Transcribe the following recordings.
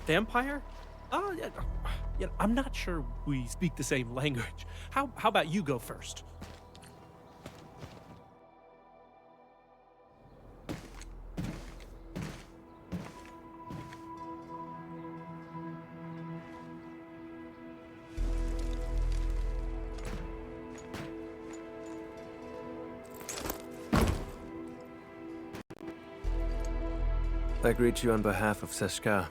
Vampire? Yeah, yeah, I'm not sure we speak the same language. How about you go first? I greet you on behalf of Seshka,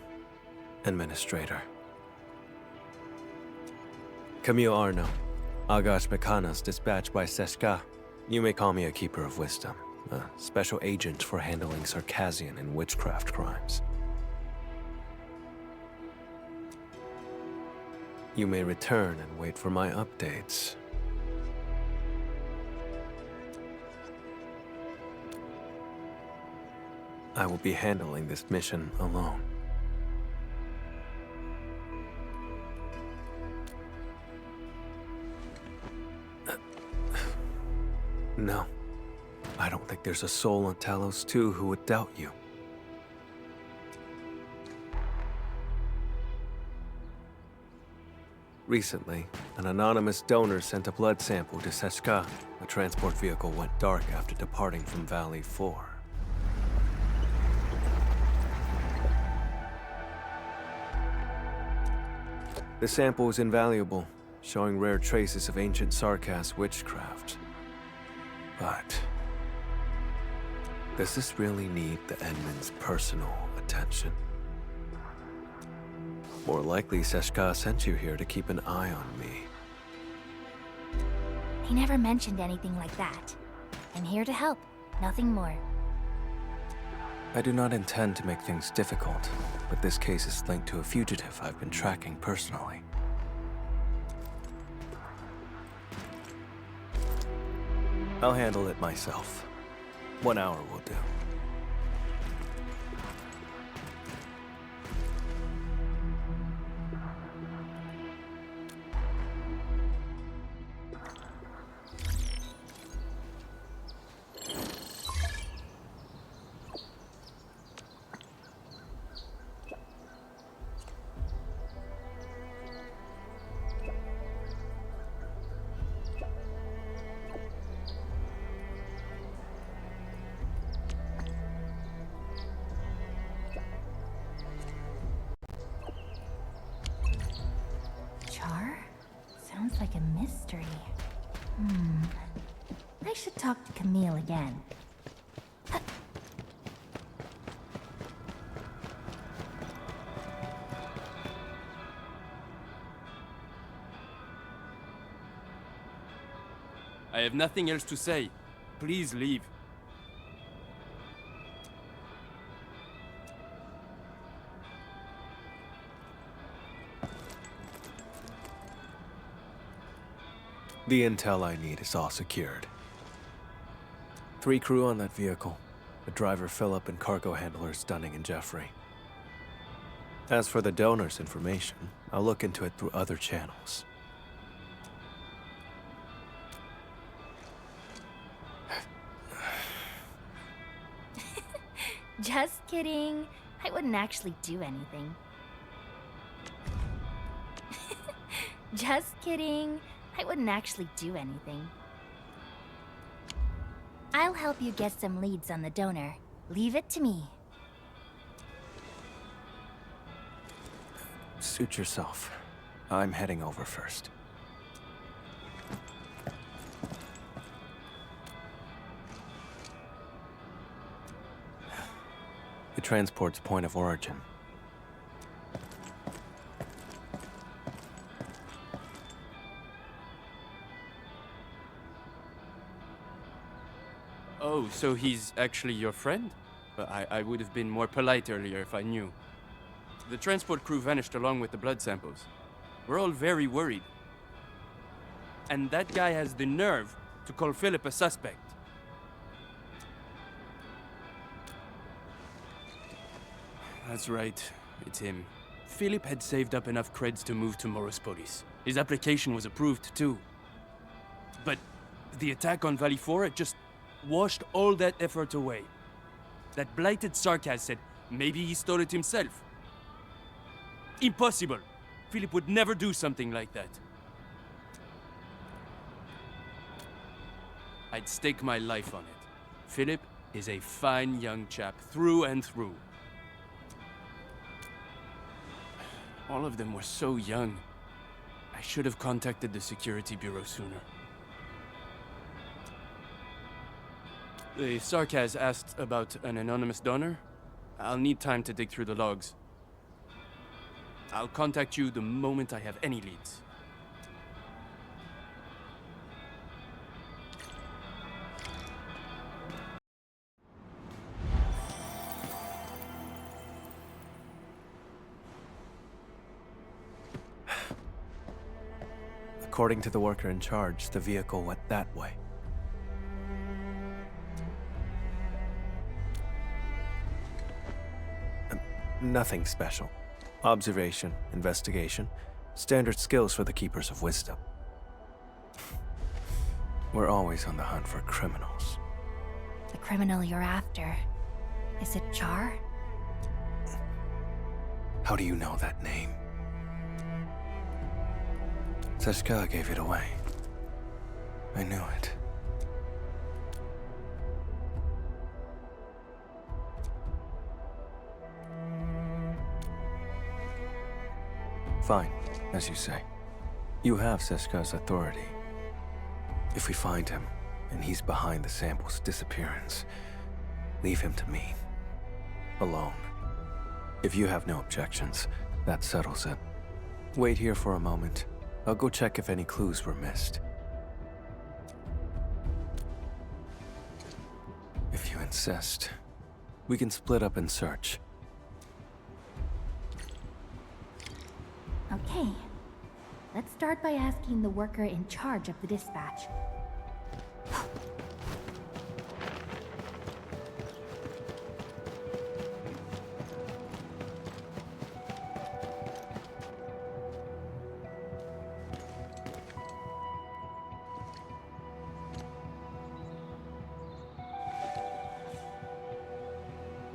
Administrator. Camille Arno, Agash Mekanas dispatched by Seshka. You may call me a Keeper of Wisdom, a special agent for handling Circassian and witchcraft crimes. You may return and wait for my updates. I will be handling this mission alone. No. I don't think there's a soul on Talos 2 who would doubt you. Recently, an anonymous donor sent a blood sample to Seshka. The transport vehicle went dark after departing from Valley 4. The sample is invaluable, showing rare traces of ancient Sarkas witchcraft. But does this really need the Edmund's personal attention? More likely, Seshka sent you here to keep an eye on me. He never mentioned anything like that. I'm here to help, nothing more. I do not intend to make things difficult, but this case is linked to a fugitive I've been tracking personally. I'll handle it myself. 1 hour will do. Sounds like a mystery. I should talk to Camille again. I have nothing else to say. Please leave. The intel I need is all secured. 3 crew on that vehicle. The driver Philip and cargo handlers Dunning and Jeffrey. As for the donor's information, I'll look into it through other channels. Just kidding. I wouldn't actually do anything. Just kidding. I wouldn't actually do anything. I'll help you get some leads on the donor. Leave it to me. Suit yourself. I'm heading over first. The transport's point of origin. Oh, so he's actually your friend? I would have been more polite earlier if I knew. The transport crew vanished along with the blood samples. We're all very worried. And that guy has the nerve to call Philip a suspect. That's right, it's him. Philip had saved up enough creds to move to Morospolis. His application was approved too. But the attack on Valley 4 just washed all that effort away. That blighted Sarkas said maybe he stole it himself. Impossible! Philip would never do something like that. I'd stake my life on it. Philip is a fine young chap, through and through. All of them were so young. I should have contacted the security bureau sooner. The Sarkaz asked about an anonymous donor. I'll need time to dig through the logs. I'll contact you the moment I have any leads. According to the worker in charge, the vehicle went that way. Nothing special. Observation, investigation, standard skills for the Keepers of Wisdom. We're always on the hunt for criminals. The criminal you're after. Is it Char? How do you know that name? Seshka gave it away. I knew it. Fine, as you say. You have Seshka's authority. If we find him, and he's behind the sample's disappearance, leave him to me. Alone. If you have no objections, that settles it. Wait here for a moment. I'll go check if any clues were missed. If you insist, we can split up and search. Okay. Let's start by asking the worker in charge of the dispatch.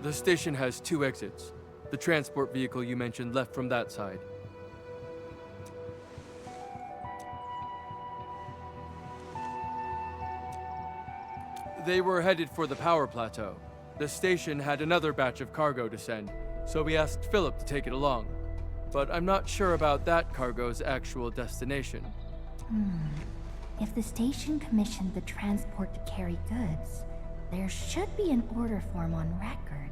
The station has 2 exits. The transport vehicle you mentioned left from that side. They were headed for the power plateau. The station had another batch of cargo to send, so we asked Philip to take it along. But I'm not sure about that cargo's actual destination. If the station commissioned the transport to carry goods, there should be an order form on record.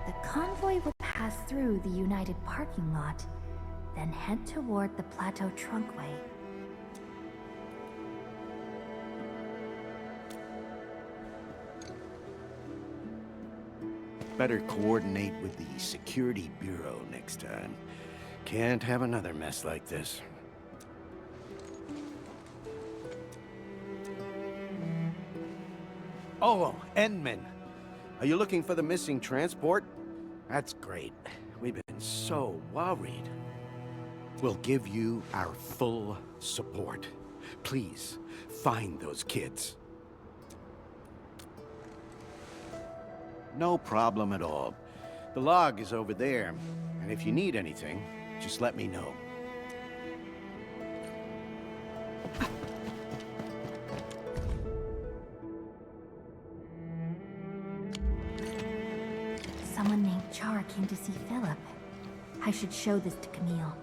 The convoy will pass through the United parking lot, then head toward the Plateau Trunkway. Better coordinate with the Security Bureau next time. Can't have another mess like this. Oh, Endman. Are you looking for the missing transport? That's great. We've been so worried. We'll give you our full support. Please, find those kids. No problem at all. The log is over there, and if you need anything, just let me know. Someone named Char came to see Philip. I should show this to Camille.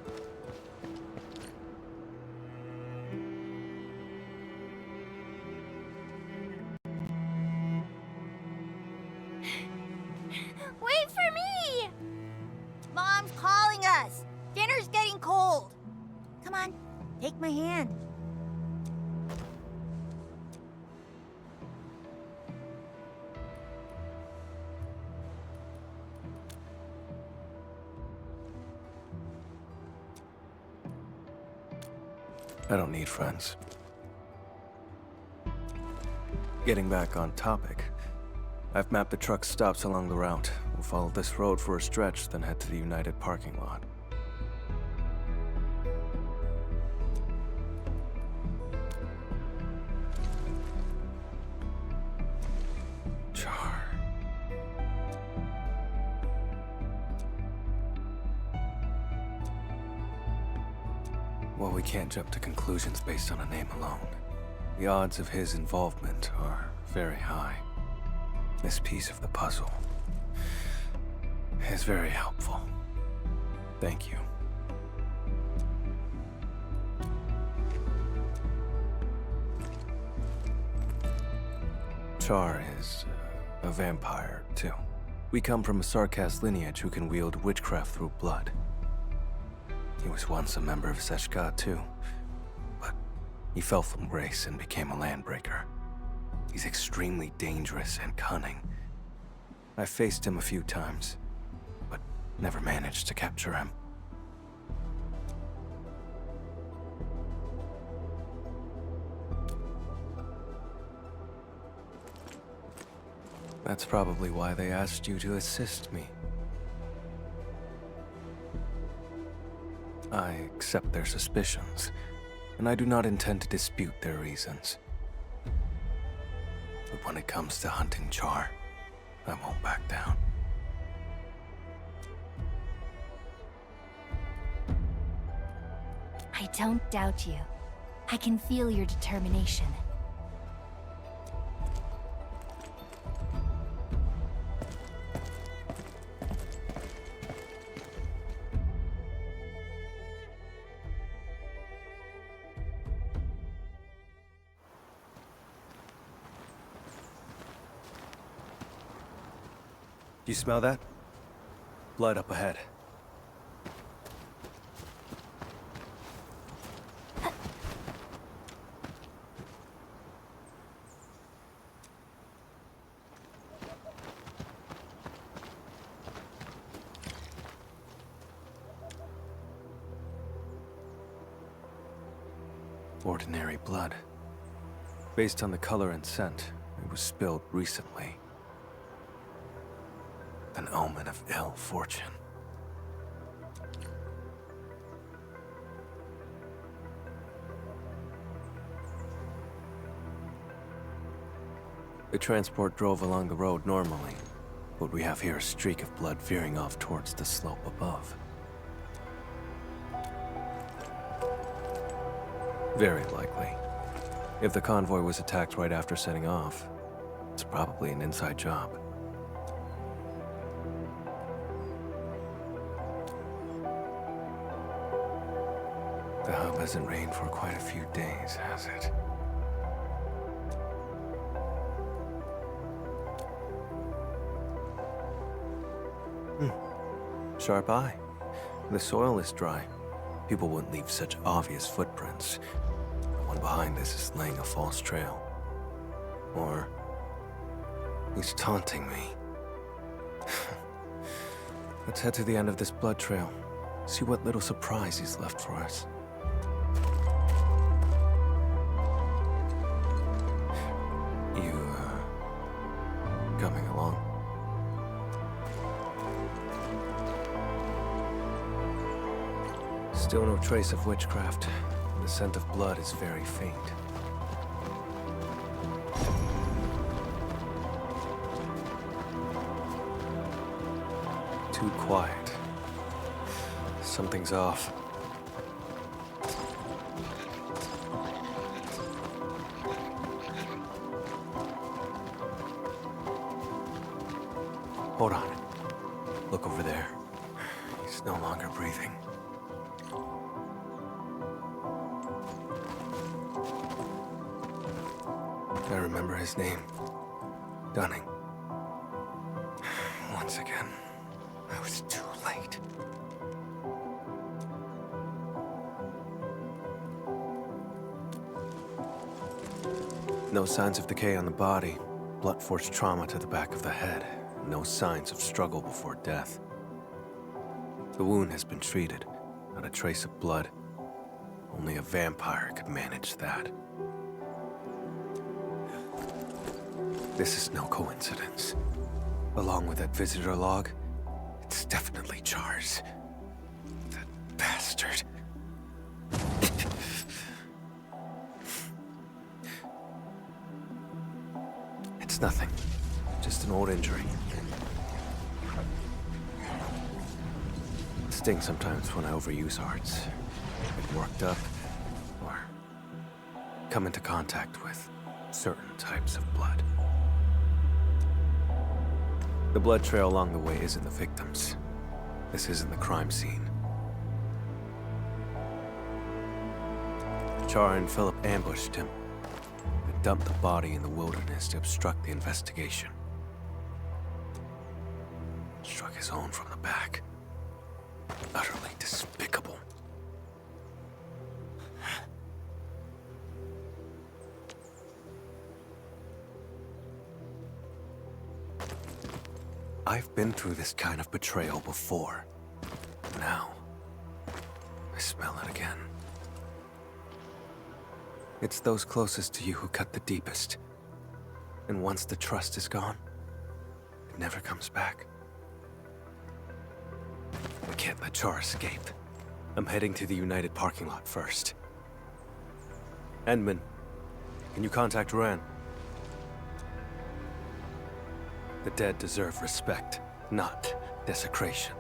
Wait for me! Mom's calling us. Dinner's getting cold. Come on, take my hand. I don't need friends. Getting back on topic, I've mapped the truck stops along the route. We'll follow this road for a stretch, then head to the United parking lot. Char. Well, we can't jump to conclusions based on a name alone. The odds of his involvement are very high. This piece of the puzzle is very helpful. Thank you. Char is a vampire, too. We come from a Sarkas lineage who can wield witchcraft through blood. He was once a member of Seshka, too. But he fell from grace and became a landbreaker. He's extremely dangerous and cunning. I faced him a few times, but never managed to capture him. That's probably why they asked you to assist me. I accept their suspicions, and I do not intend to dispute their reasons. But when it comes to hunting Char, I won't back down. I don't doubt you. I can feel your determination. You smell that? Blood up ahead. Ordinary blood. Based on the color and scent, it was spilled recently. An omen of ill fortune. The transport drove along the road normally, but we have here a streak of blood veering off towards the slope above. Very likely. If the convoy was attacked right after setting off, it's probably an inside job. The hub hasn't rained for quite a few days, has it? Sharp eye. The soil is dry. People wouldn't leave such obvious footprints. The one behind this is laying a false trail. Or he's taunting me. Let's head to the end of this blood trail. See what little surprise he's left for us. Coming along. Still no trace of witchcraft. The scent of blood is very faint. Too quiet. Something's off. Hold on. Look over there. He's no longer breathing. I remember his name. Dunning. Once again, I was too late. No signs of decay on the body. Blunt-force trauma to the back of the head. No signs of struggle before death. The wound has been treated. Not a trace of blood. Only a vampire could manage that. This is no coincidence. Along with that visitor log, it's definitely Char's. That bastard. It's nothing. Just an old injury. It stings sometimes when I overuse arts. Get worked up, or come into contact with certain types of blood. The blood trail along the way isn't the victims. This isn't the crime scene. Char and Philip ambushed him and dumped the body in the wilderness to obstruct the investigation. Struck his own from the back. Utterly despicable. I've been through this kind of betrayal before. Now, I smell it again. It's those closest to you who cut the deepest. And once the trust is gone, it never comes back. We can't let Char escape. I'm heading to the United parking lot first. Endman, can you contact Ran? The dead deserve respect, not desecration.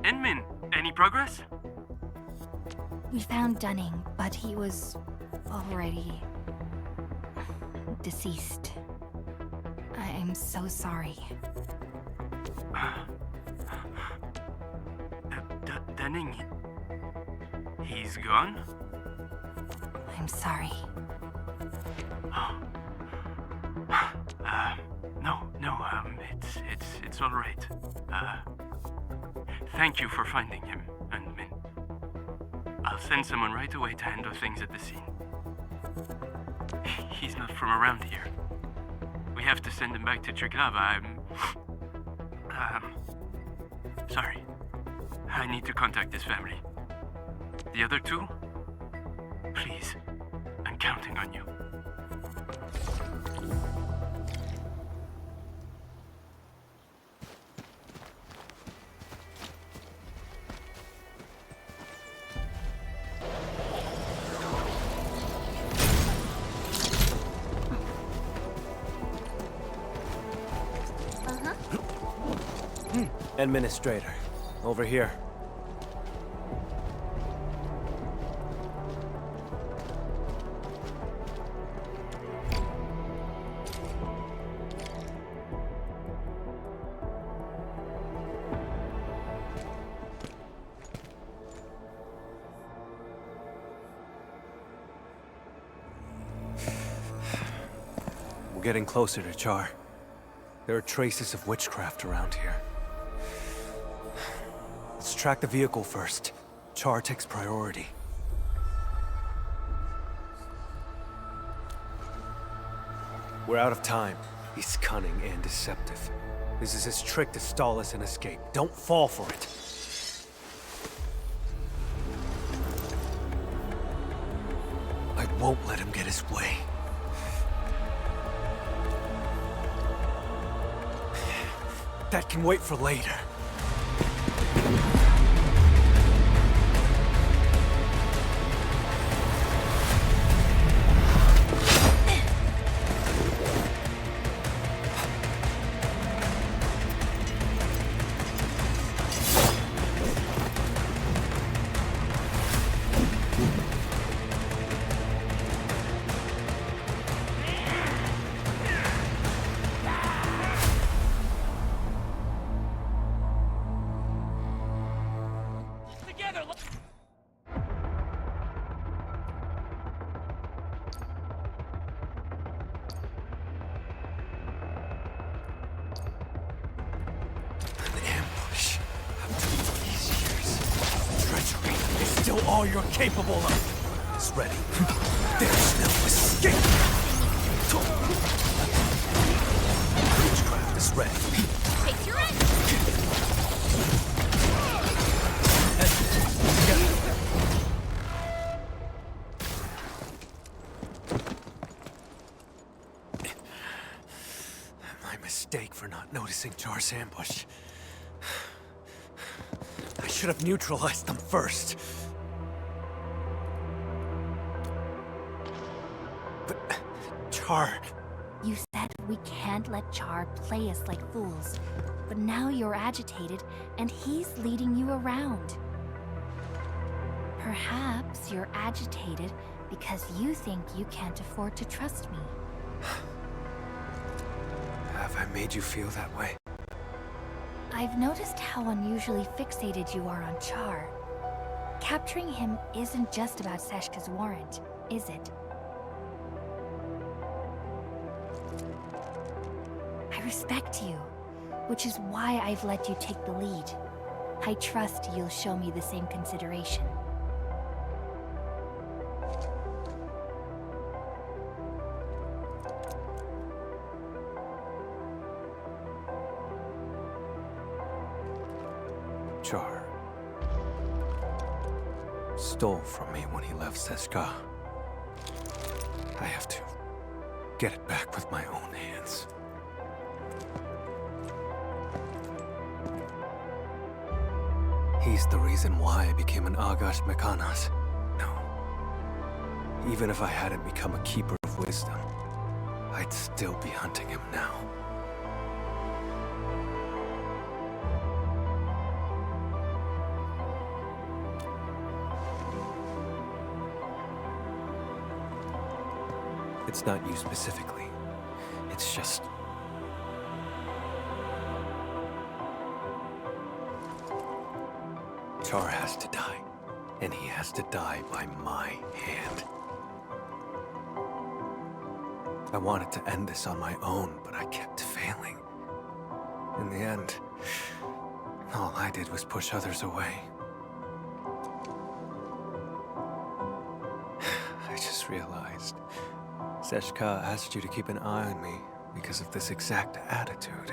Endman, any progress? We found Dunning, but he was already deceased. I'm so sorry. Dunning, he's gone? I'm sorry. It's all right. Thank you for finding him, Endman. I'll send someone right away to handle things at the scene. He's not from around here. We have to send him back to Triglav. Sorry. I need to contact his family. The other two? Please, I'm counting on you. Administrator, over here. We're getting closer to Char. There are traces of witchcraft around here. Let's track the vehicle first. Char takes priority. We're out of time. He's cunning and deceptive. This is his trick to stall us and escape. Don't fall for it. I won't let him get his way. That can wait for later. All you're capable of is ready. There's no escape. Witchcraft is ready. Take your end. mistake for not noticing Char's ambush. I should have neutralized them first. But Char... You said we can't let Char play us like fools, but now you're agitated and he's leading you around. Perhaps you're agitated because you think you can't afford to trust me. Have I made you feel that way? I've noticed how unusually fixated you are on Char. Capturing him isn't just about Seshka's warrant, is it? I respect you, which is why I've let you take the lead. I trust you'll show me the same consideration. Char stole from me when he left Seshka. I have to get it back with my own hands. He's the reason why I became an Agash Mekanas. No. Even if I hadn't become a Keeper of Wisdom, I'd still be hunting him now. It's not you specifically. It's just... Char has to die, and he has to die by my hand. I wanted to end this on my own, but I kept failing. In the end, all I did was push others away. I just realized Seshka asked you to keep an eye on me because of this exact attitude.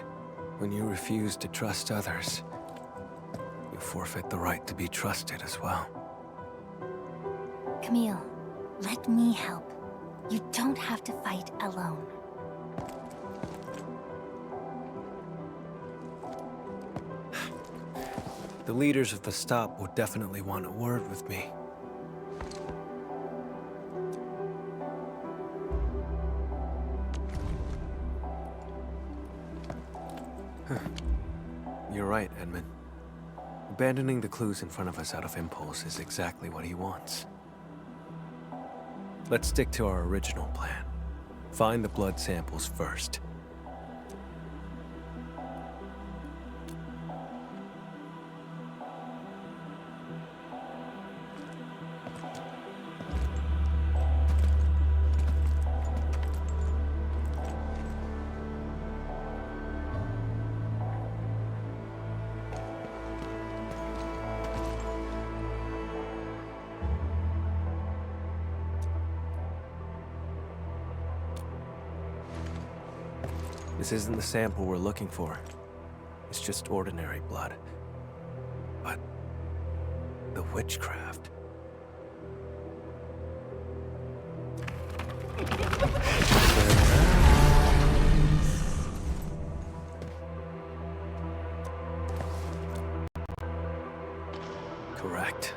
When you refuse to trust others, you forfeit the right to be trusted as well. Camille, let me help. You don't have to fight alone. The leaders of the stop would definitely want a word with me. You're right, Edmund. Abandoning the clues in front of us out of impulse is exactly what he wants. Let's stick to our original plan. Find the blood samples first. This isn't the sample we're looking for. It's just ordinary blood. But the witchcraft. Correct.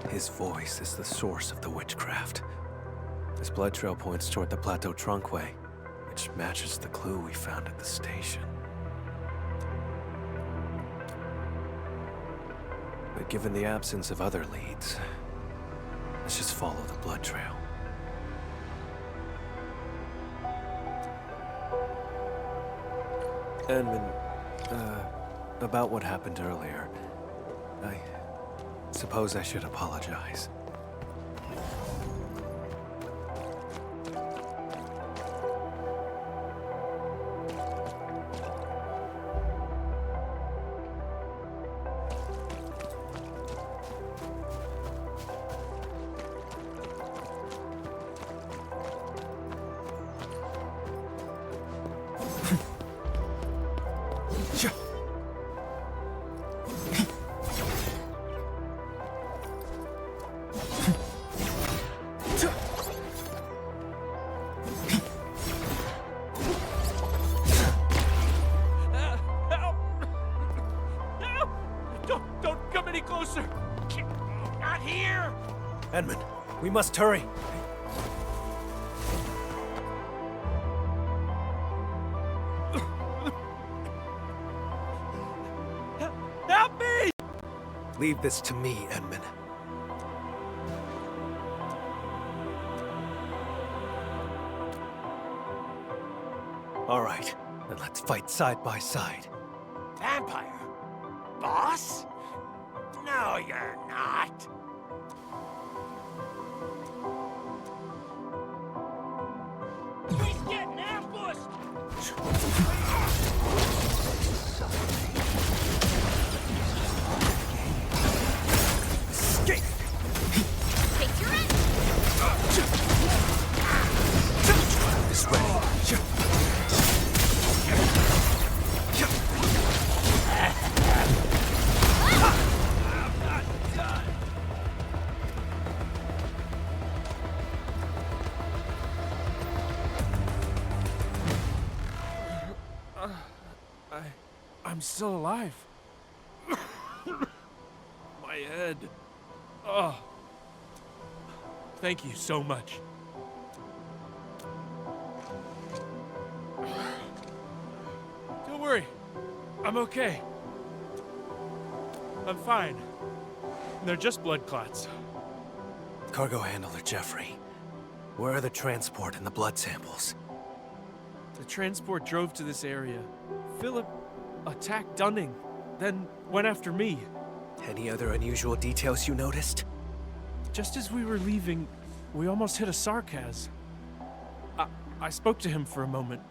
His voice is the source of the witchcraft. This blood trail points toward the Plateau Trunkway, which matches the clue we found at the station. But given the absence of other leads, let's just follow the blood trail. Edmund, about what happened earlier, I suppose I should apologize. Edmund, we must hurry. Help me! Leave this to me, Edmund. All right, then let's fight side by side. Vampire? Boss? No, you're not. He's getting ambushed! Escape! Take your end! This way. I'm still alive. My head. Oh. Thank you so much. Don't worry. I'm okay. I'm fine. They're just blood clots. Cargo handler Jeffrey, where are the transport and the blood samples? The transport drove to this area. Philip attacked Dunning, then went after me. Any other unusual details you noticed? Just as we were leaving, we almost hit a Sarkaz. I spoke to him for a moment.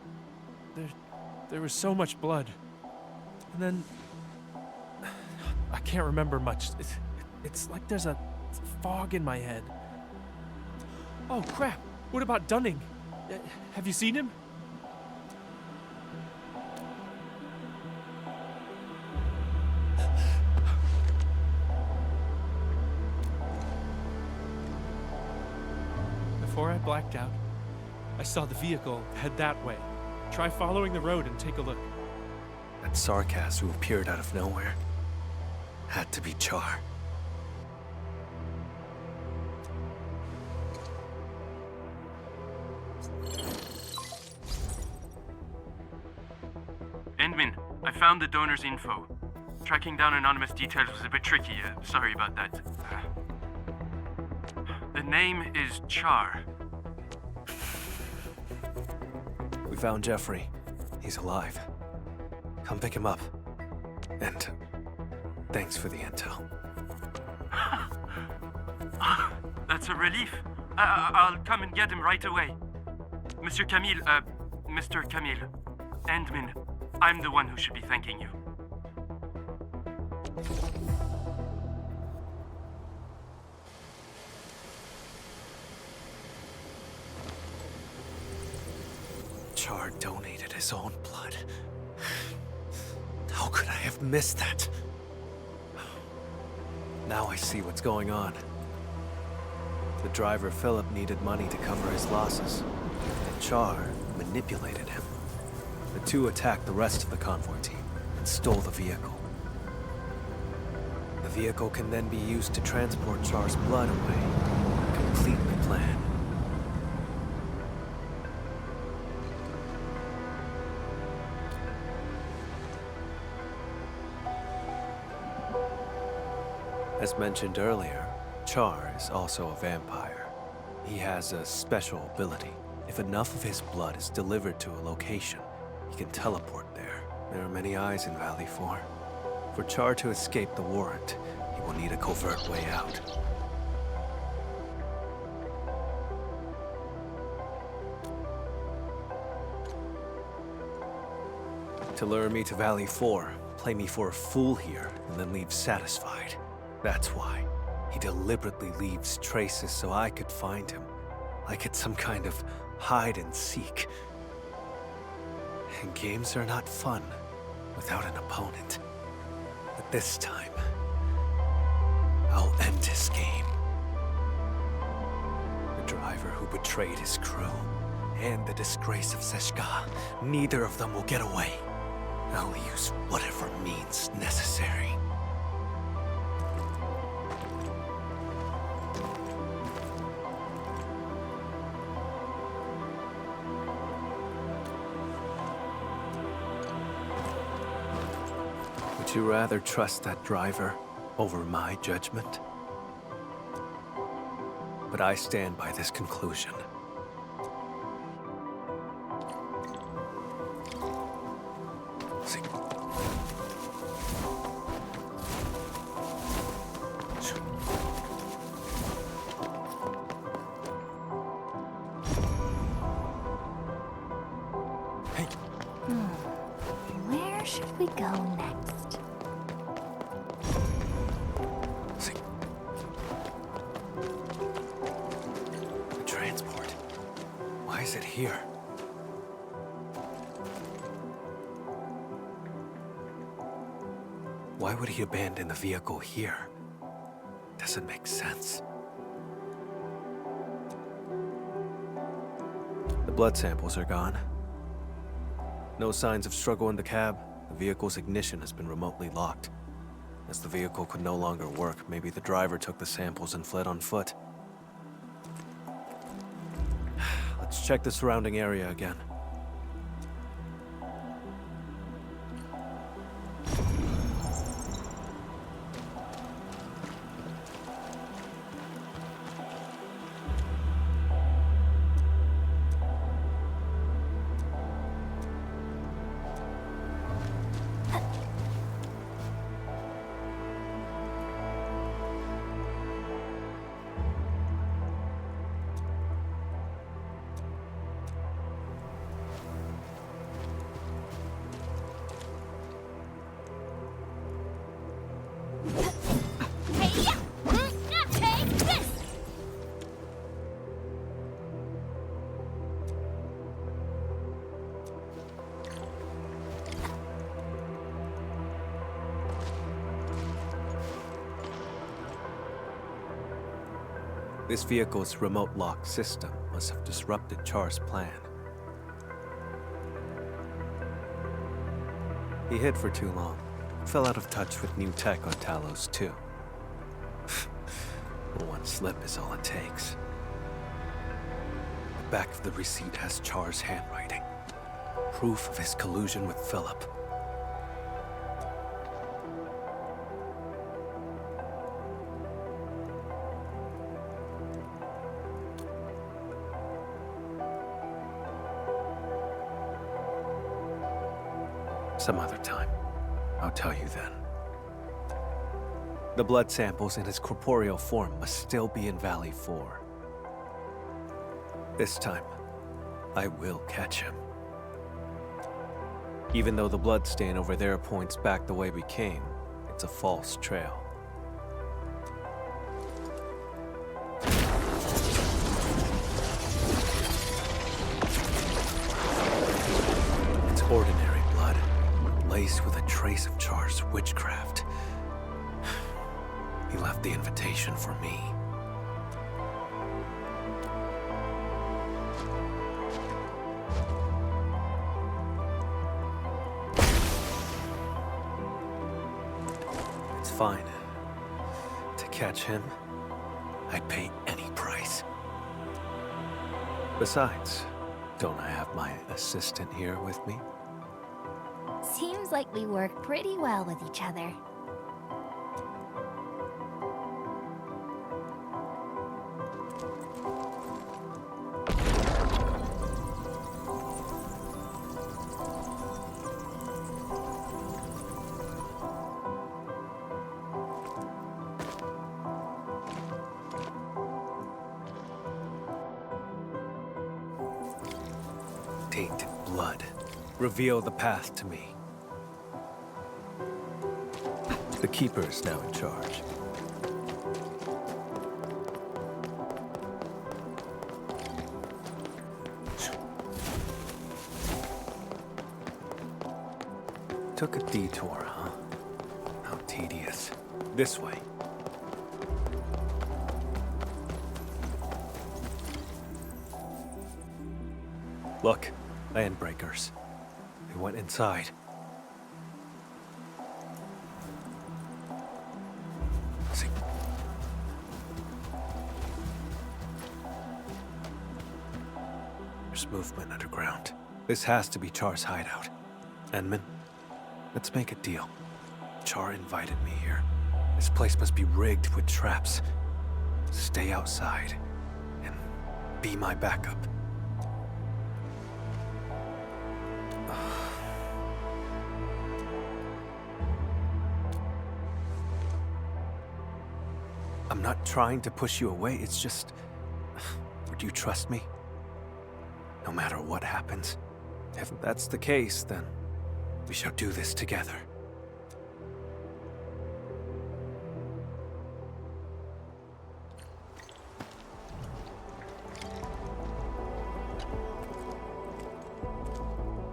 There was so much blood. And then... I can't remember much. It's like there's a fog in my head. Oh, crap. What about Dunning? Have you seen him? Before I blacked out, I saw the vehicle head that way. Try following the road and take a look. That Sarkaz who appeared out of nowhere had to be Char. Endmin, I found the donor's info. Tracking down anonymous details was a bit tricky. Sorry about that. The name is Char. We found Jeffrey. He's alive. Come pick him up. And thanks for the intel. That's a relief. I'll come and get him right away. Monsieur Camille, Mr. Camille. Endmin, I'm the one who should be thanking you. Char donated his own blood. How could I have missed that? Now I see what's going on. The driver Philip needed money to cover his losses, and Char manipulated him. The two attacked the rest of the convoy team and stole the vehicle. The vehicle can then be used to transport Char's blood away. Complete the plan. As mentioned earlier, Char is also a vampire. He has a special ability. If enough of his blood is delivered to a location, he can teleport there. There are many eyes in Valley 4. For Char to escape the warrant, he will need a covert way out. To lure me to Valley 4, play me for a fool here, and then leave satisfied. That's why. He deliberately leaves traces so I could find him. Like it's some kind of hide and seek. And games are not fun without an opponent. But this time, I'll end his game. The driver who betrayed his crew, and the disgrace of Seshka, neither of them will get away. I'll use whatever means necessary. you rather trust that driver over my judgment? But I stand by this conclusion. See. Hey. Where should we go next? See. The transport. Why is it here? Why would he abandon the vehicle here? Doesn't make sense. The blood samples are gone. No signs of struggle in the cab. The vehicle's ignition has been remotely locked. As the vehicle could no longer work, maybe the driver took the samples and fled on foot. Let's check the surrounding area again. Hey, yeah! Take this! This vehicle's remote lock system must have disrupted Char's plan. He hid for too long. Fell out of touch with new tech on Talos, too. One slip is all it takes. The back of the receipt has Char's handwriting. Proof of his collusion with Philip. Some other time. I'll tell you then. The blood samples in his corporeal form must still be in Valley 4. This time, I will catch him. Even though the blood stain over there points back the way we came, it's a false trail. It's ordinary blood, laced with a trace of Char's witchcraft. He left the invitation for me. It's fine. To catch him, I'd pay any price. Besides, don't I have my assistant here with me? Seems like we work pretty well with each other. Tainted blood. Reveal the path to me. The Keeper is now in charge. Took a detour, huh? How tedious. This way. Look, landbreakers. They went inside. See. There's movement underground. This has to be Char's hideout. Enman, let's make a deal. Char invited me here. This place must be rigged with traps. Stay outside and be my backup. I'm not trying to push you away, it's just... Would you trust me? No matter what happens? If that's the case, then we shall do this together.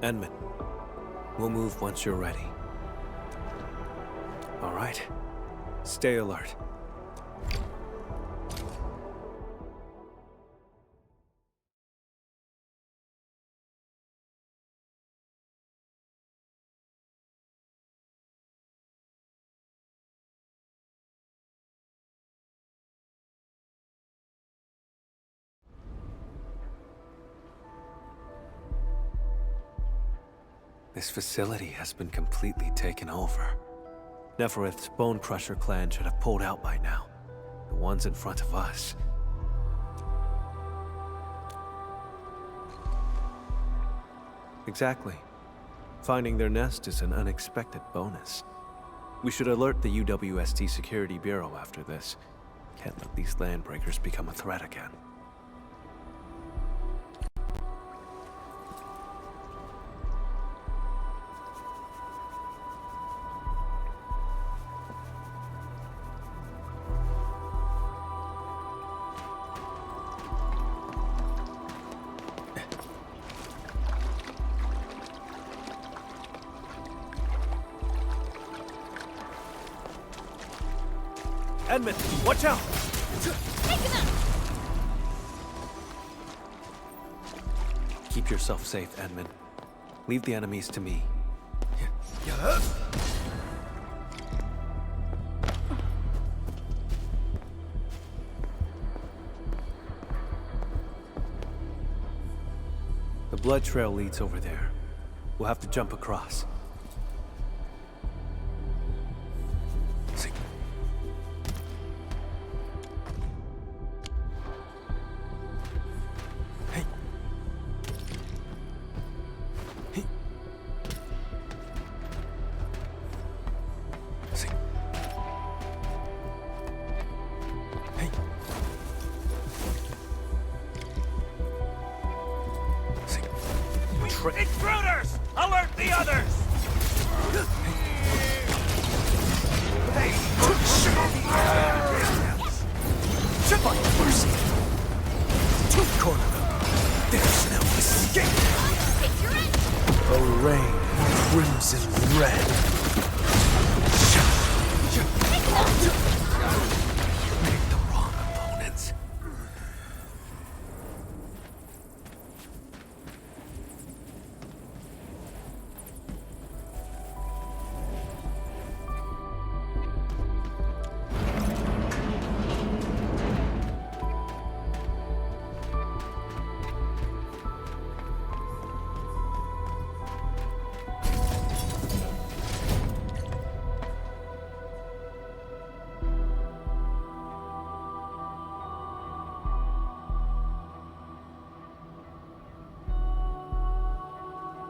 Edmund, we'll move once you're ready. All right, stay alert. This facility has been completely taken over. Neferith's Bone Crusher clan should have pulled out by now. The ones in front of us. Exactly. Finding their nest is an unexpected bonus. We should alert the UWST Security Bureau after this. Can't let these landbreakers become a threat again. Edmund, watch out! Keep yourself safe, Edmund. Leave the enemies to me. The blood trail leads over there. We'll have to jump across. Intruders! Alert the others! By mercy! Corner them. There's no escape! Arrayed in crimson red. Pick the wrong opponents.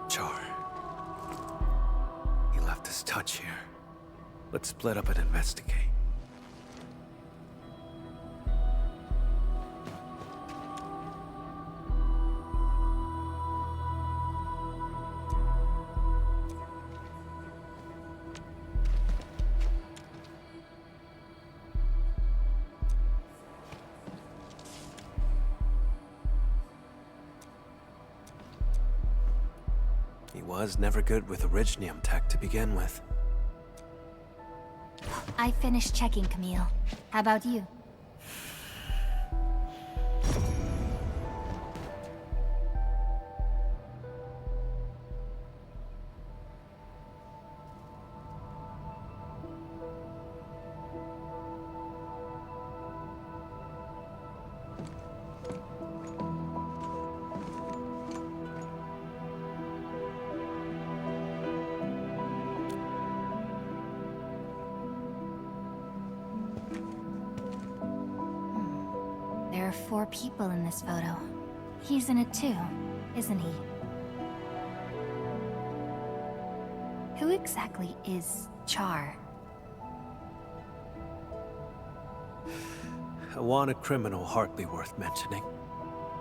Char. He left his touch here. Let's split up and investigate. He was never good with Originium tech to begin with. I finished checking, Camille. How about you? 4 people in this photo. He's in it too, isn't he? Who exactly is Char? A wanted criminal hardly worth mentioning.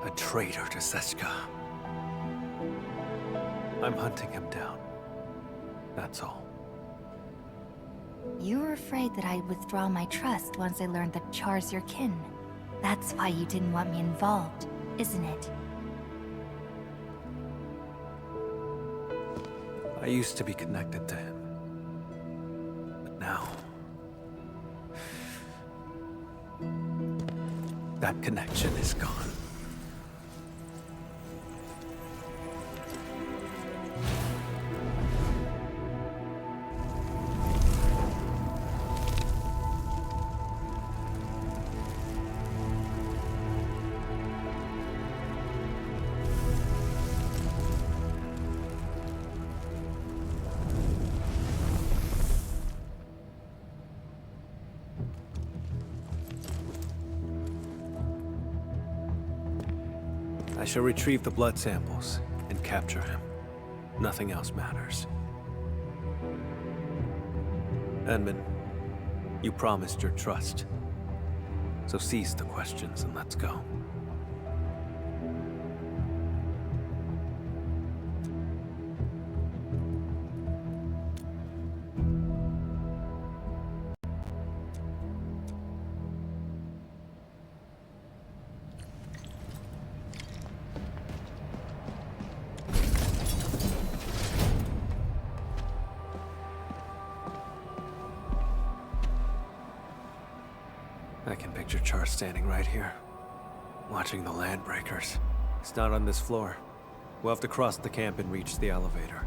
A traitor to Seshka. I'm hunting him down. That's all. You were afraid that I'd withdraw my trust once I learned that Char's your kin. That's why you didn't want me involved, isn't it? I used to be connected to him. But now... that connection is gone. I shall retrieve the blood samples and capture him. Nothing else matters. Edmund, you promised your trust. So cease the questions and let's go. I can picture Char standing right here, watching the landbreakers. It's not on this floor. We'll have to cross the camp and reach the elevator.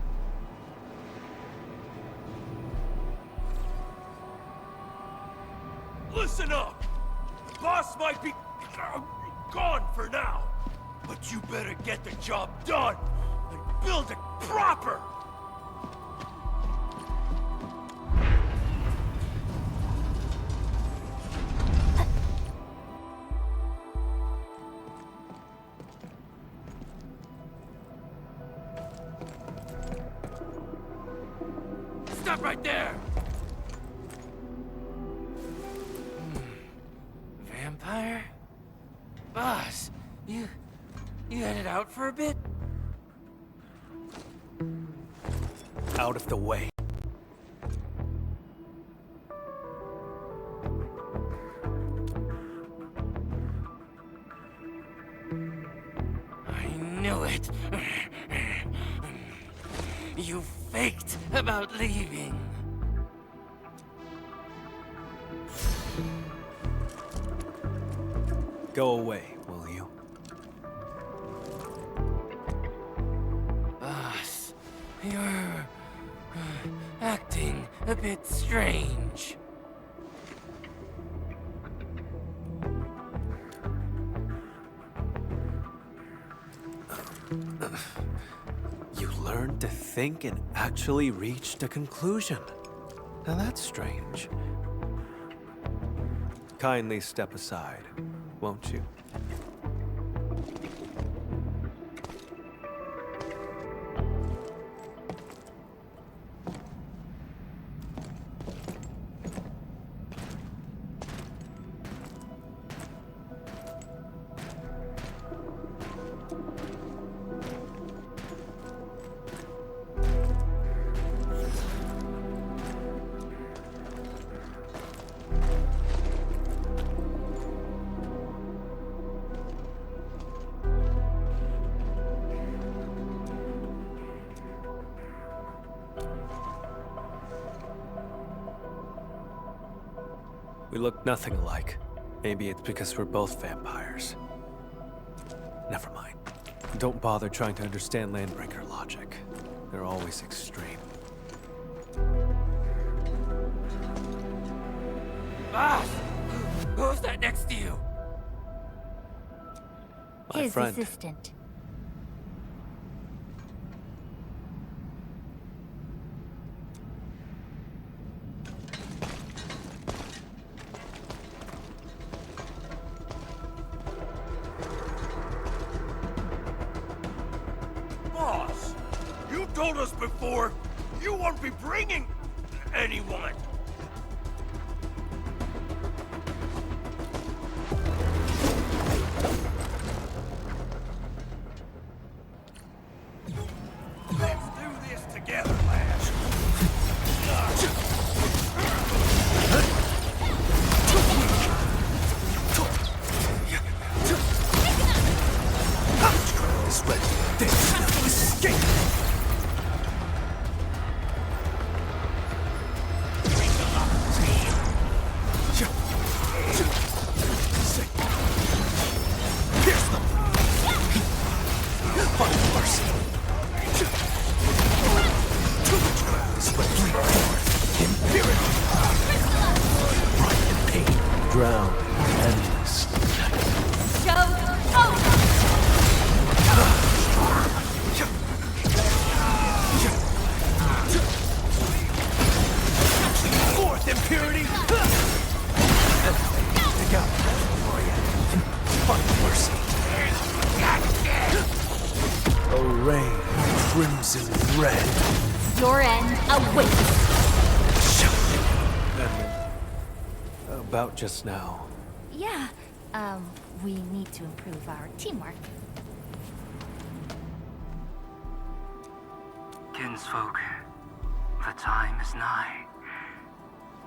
Listen up! Boss might be gone for now, but you better get the job done and build it proper! Stop right there! Vampire? Boss, you headed out for a bit? Out of the way. I knew it. You faked about leaving. Go away, will you? Boss, you're acting a bit strange. You learned to think and actually reached a conclusion. Now that's strange. Kindly step aside, won't you? We look nothing alike. Maybe it's because we're both vampires. Never mind. Don't bother trying to understand Landbreaker logic. They're always extreme. Boss! Who's that next to you? My His friend. assistant. You told us before you won't be bringing anyone. Let's do this together, lads. This red there's no escape. Pierce them. Find mercy. This red flame impurity. Run in pain. Drown in endless night. Show over! Fourth impurity! Take out find mercy. A rain of crimson red. Your end awaits. And about just now. Yeah, we need to improve our teamwork. Kinsfolk, the time is nigh.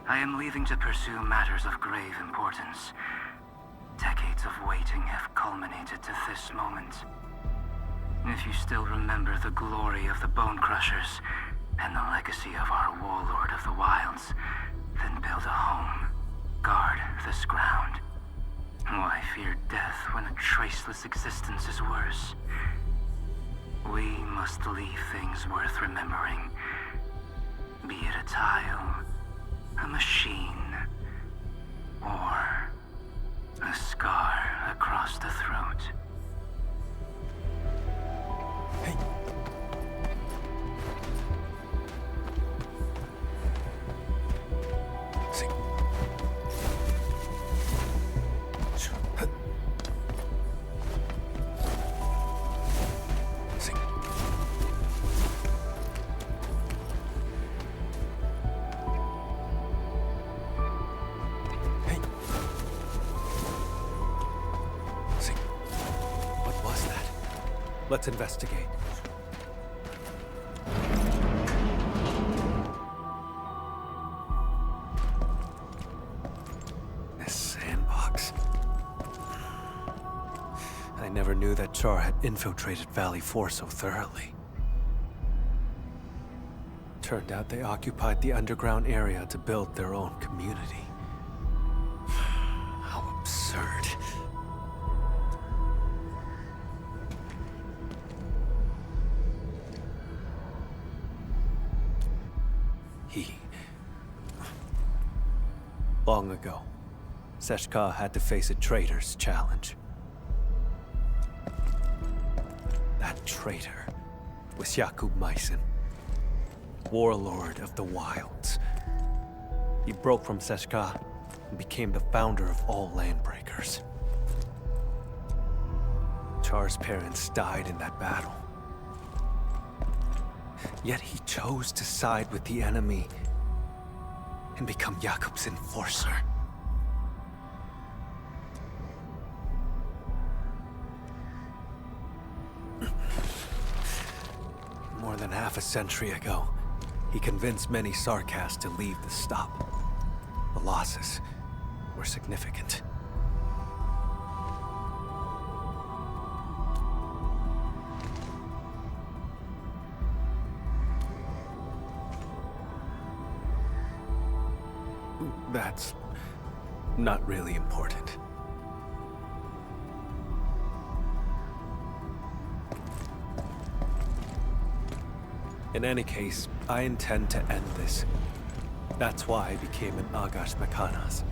I am leaving to pursue matters of grave importance. Decades of waiting have culminated to this moment. If you still remember the glory of the Bone Crushers and the legacy of our warlord of the wilds, then build a home, guard this ground. Why fear death when a traceless existence is worse? We must leave things worth remembering. Be it a tile, a machine, or a scar across the throat. Hey. See. See. Hey. See. What was that? Let's investigate. This sandbox. I never knew that Char had infiltrated Valley 4 so thoroughly. Turned out they occupied the underground area to build their own community. How absurd. Long ago, Seshka had to face a traitor's challenge. That traitor was Jakub Meissen, warlord of the wilds. He broke from Seshka and became the founder of all Landbreakers. Char's parents died in that battle. Yet he chose to side with the enemy and become Jakub's enforcer. More than half a century ago, he convinced many Sarkas to leave the stop. The losses were significant. That's not really important. In any case, I intend to end this. That's why I became an Agash Mekanas.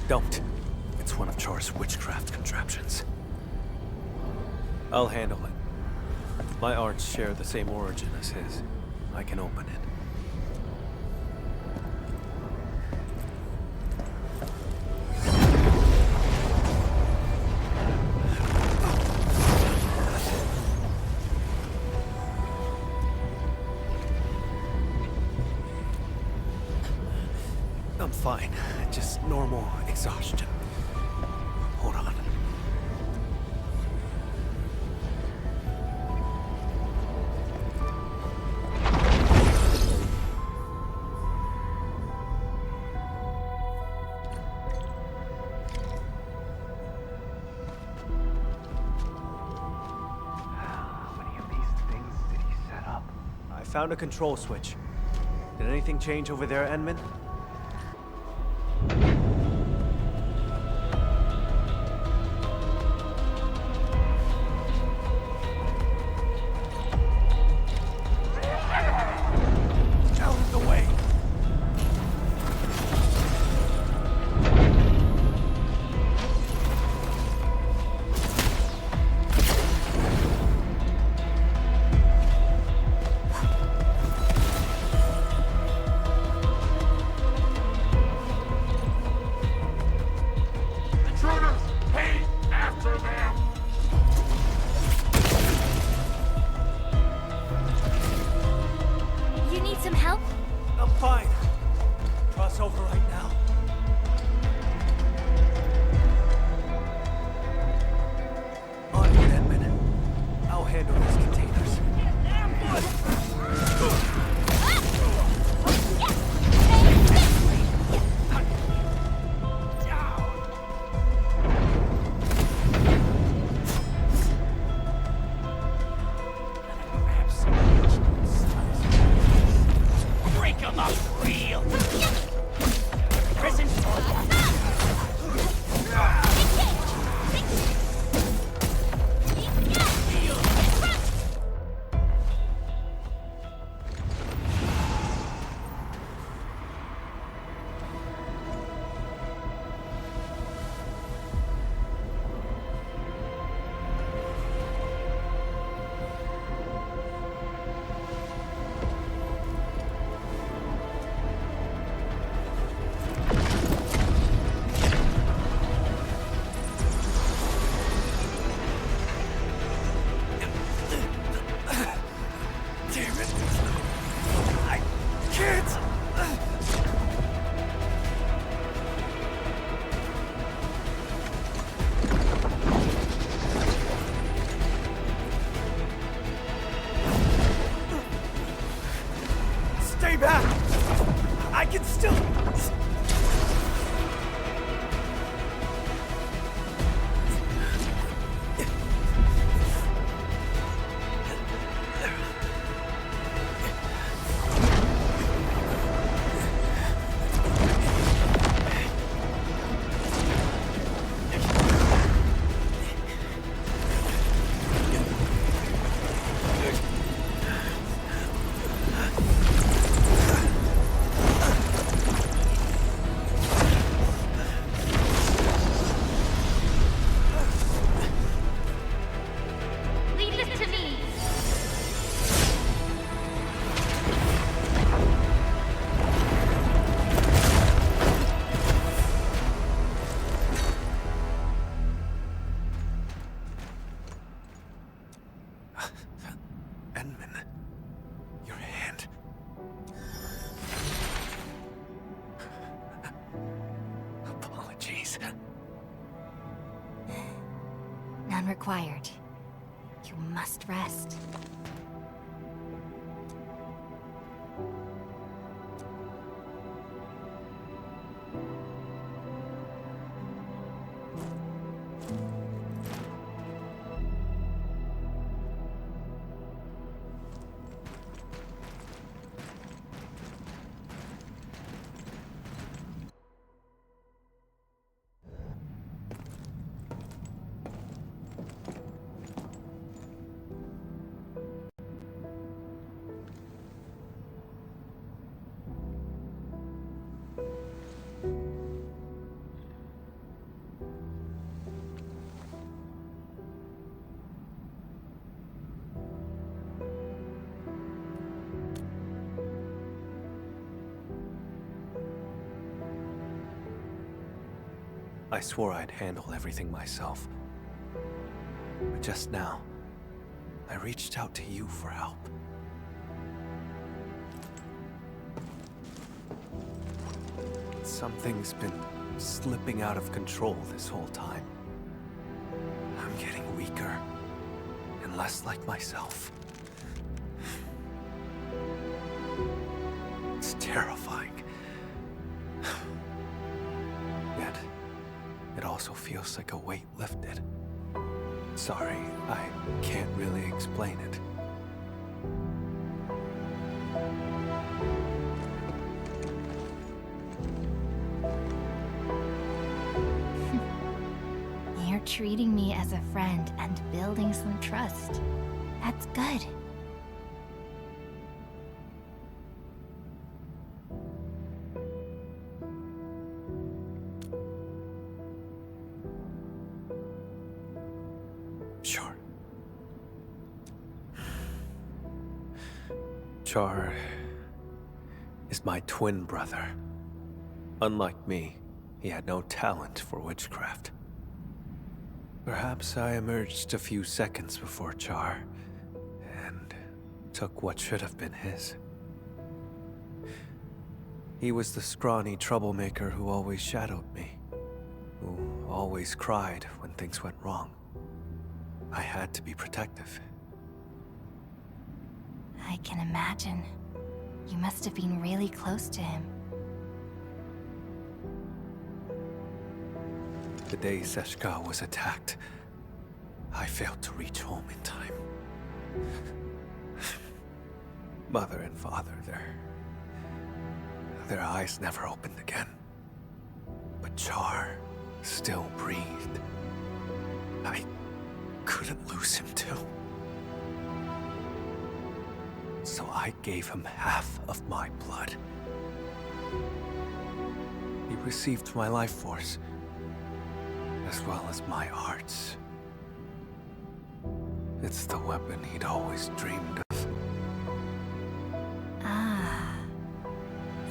Don't. It's one of Char's witchcraft contraptions. I'll handle it. My arts share the same origin as his. I can open it. I'm fine. Just normal exhaustion. Hold on. How many of these things did he set up? I found a control switch. Did anything change over there, Enman? Out of the way! Intruders! Hey, after them! You need some help? I'm fine. Cross over right now. Onward, Edmund. I'll handle these containers. Break 'em up real! Prison for Damn it! I can't! Stay back! I can still... Leave this to me. Enman, your hand. Apologies. None required. You must rest. I swore I'd handle everything myself. But just now, I reached out to you for help. Something's been slipping out of control this whole time. I'm getting weaker and less like myself. It's terrifying. Yet, it also feels like a weight lifted. Sorry, I can't really explain it. You're treating me as a friend and building some trust. That's good. Sure. Char is my twin brother. Unlike me, he had no talent for witchcraft. Perhaps I emerged a few seconds before Char, and took what should have been his. He was the scrawny troublemaker who always shadowed me, who always cried when things went wrong. I had to be protective. I can imagine. You must have been really close to him. The day Seshka was attacked, I failed to reach home in time. Mother and father, their eyes never opened again. But Char still breathed. I couldn't lose him too. So I gave him half of my blood. He received my life force, as well as my arts. It's the weapon he'd always dreamed of. Ah.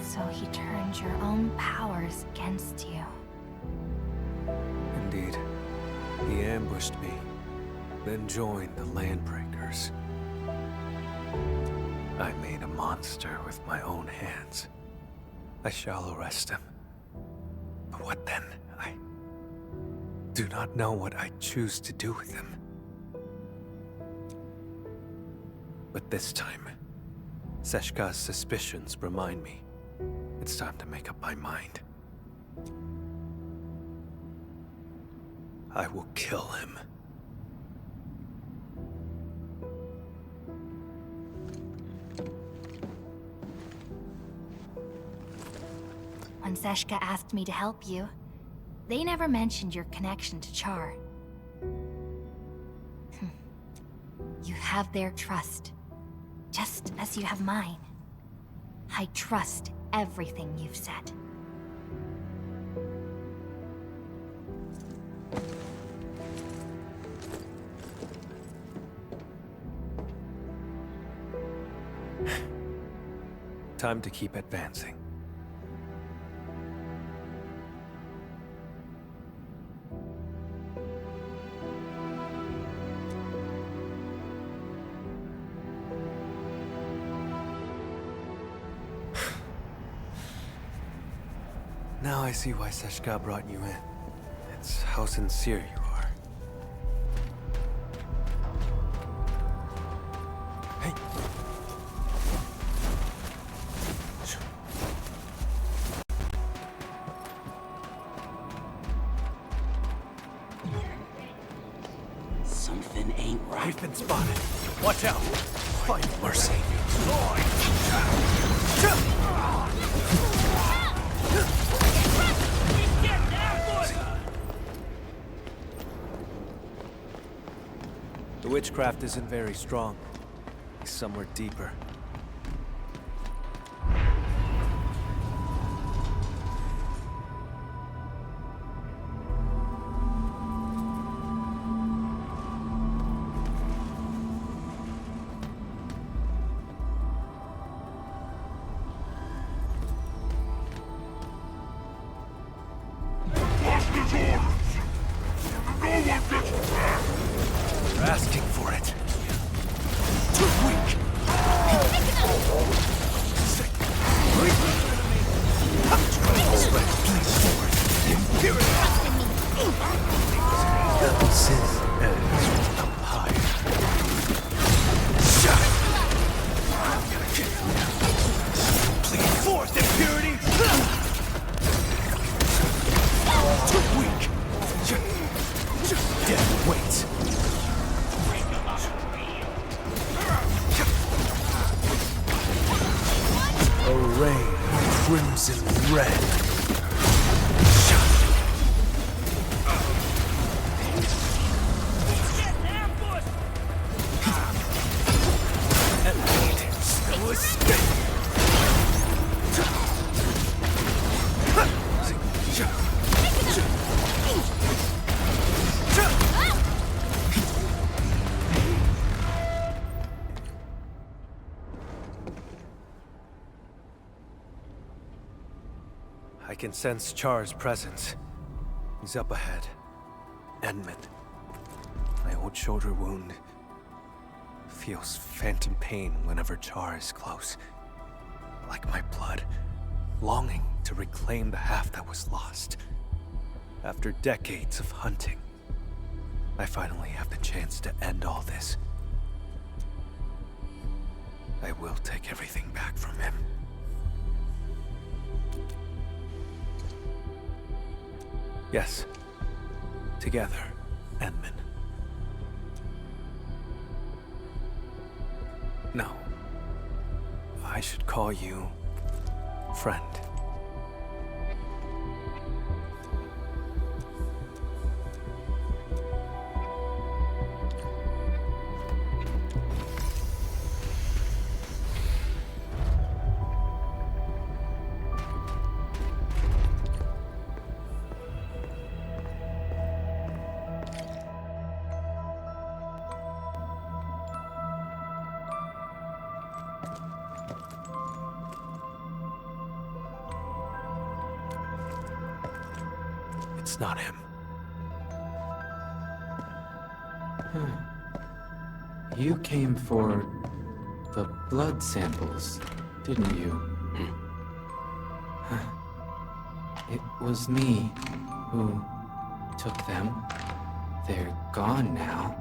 So he turned your own powers against you. Indeed. He ambushed me, then joined the Landbreakers. I made a monster with my own hands. I shall arrest him. But what then? I do not know what I choose to do with him. But this time, Seshka's suspicions remind me it's time to make up my mind. I will kill him. When Seshka asked me to help you, they never mentioned your connection to Char. You have their trust, just as you have mine. I trust everything you've said. Time to keep advancing. Now I see why Seshka brought you in. It's how sincere you are. Hey! Something ain't right. We've been spotted. Watch out! Find mercy. The witchcraft isn't very strong. He's somewhere deeper. Hostage order! Forced impurity! Too weak! Death waits. A rain of crimson red. No escape! I can sense Char's presence. He's up ahead. Edmund. My old shoulder wound feels phantom pain whenever Char is close. Like my blood, longing to reclaim the half that was lost. After decades of hunting, I finally have the chance to end all this. I will take everything back from him. Yes. Together, Edmund. No. I should call you friend. It's not him. You came for the blood samples, didn't you? It was me who took them. They're gone now.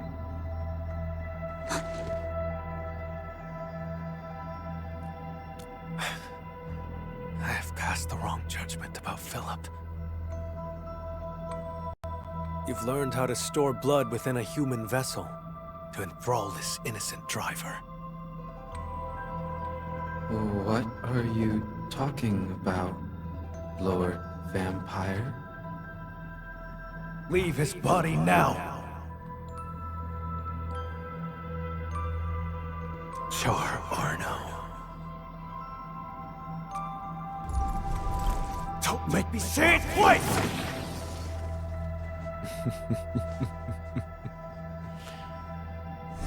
I have passed the wrong judgment about Philip. You've learned how to store blood within a human vessel to enthrall this innocent driver. What are you talking about, Lord Vampire? Leave his body now! Char Arno. Don't make me say it twice!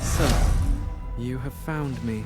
So, you have found me.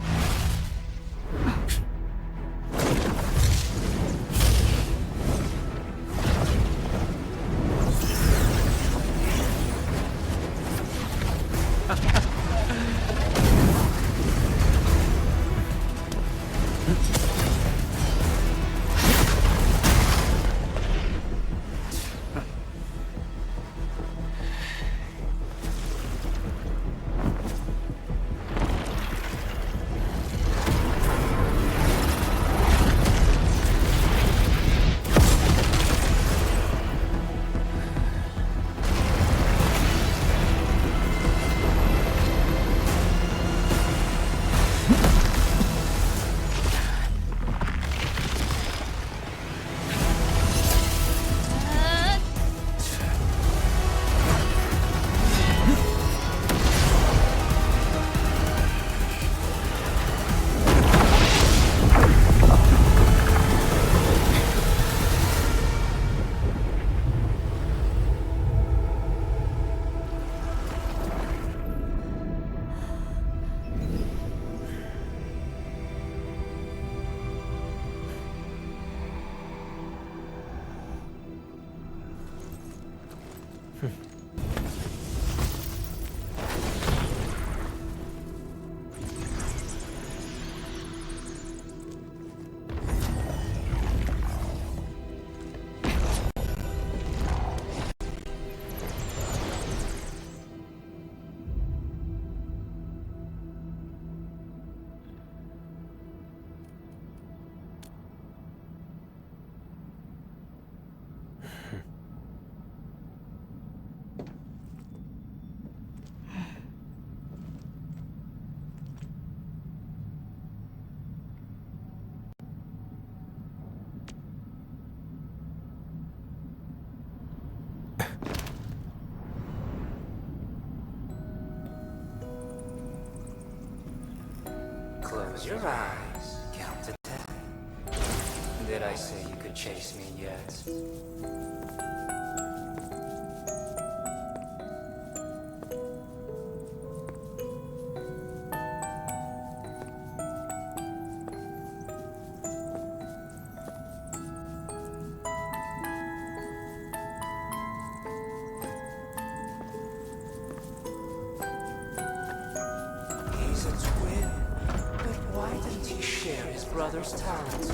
Close your eyes. Count to 10. Did I say you could chase me yet? He's a twin, but why didn't he share his brother's talent?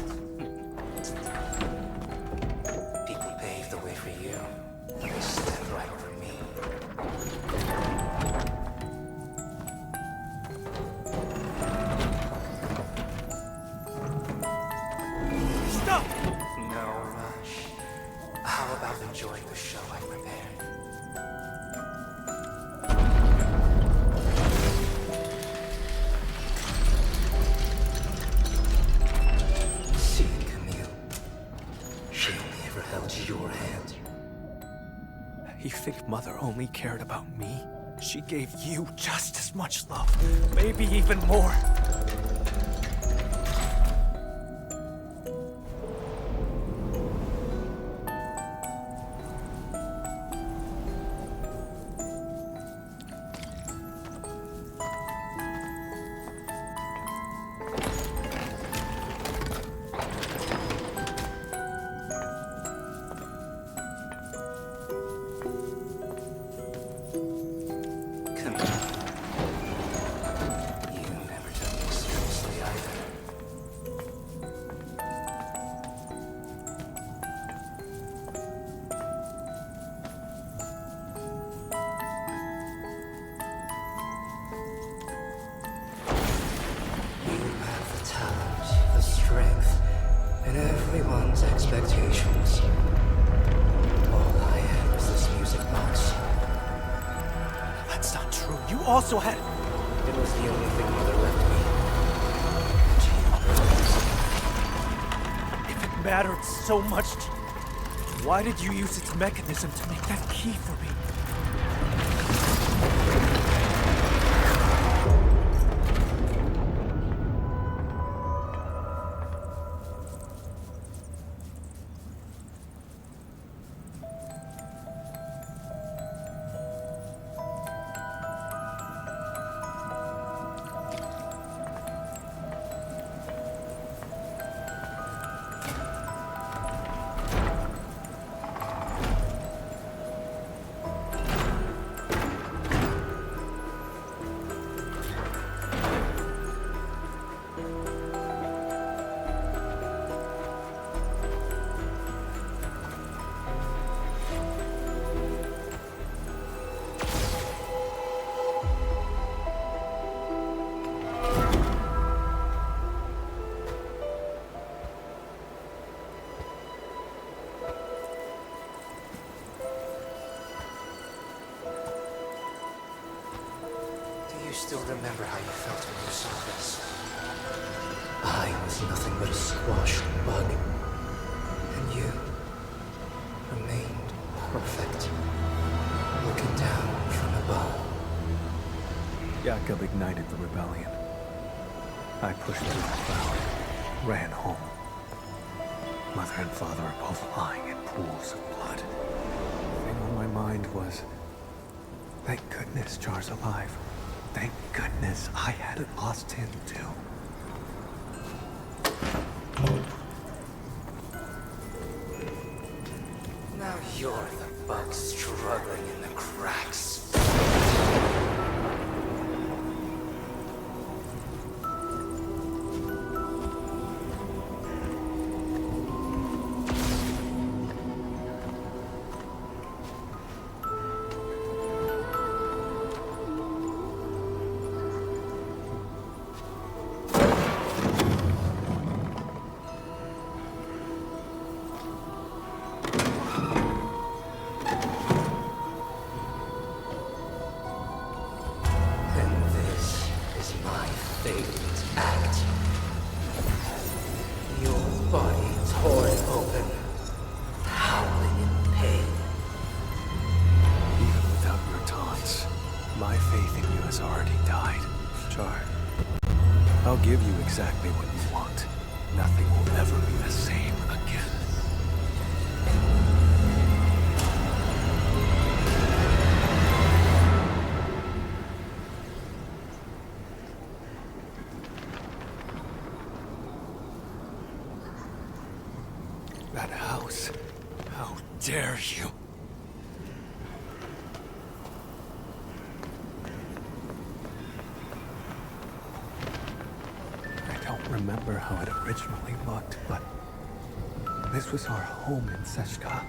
People paved the way for you, and they stepped right over me. Stop! No rush. How about enjoying the show I prepared? See, Camille. She only ever held your hand. You think Mother only cared about me? She gave you just as much love, maybe even more. Camille. You never took me seriously either. You have the talent, the strength, and everyone's expectations. All I had was this music box. That's not true. You also had... It was the only thing Mother left me. If it mattered so much to you, why did you use its mechanism to make that key for me? Do you still remember how you felt when you saw this? I was nothing but a squashed bug. And you remained perfect. Looking down from above. Jacob ignited the rebellion. I pushed through the crowd, ran home. Mother and father are both lying in pools of blood. The thing on my mind was, thank goodness Jar's alive. Thank goodness I hadn't lost him too. Now you're the bug struggling in the cracks. give you exactly what you want, nothing will ever be the same again. That house. How dare you? I don't remember how it originally looked, but this was our home in Seshka.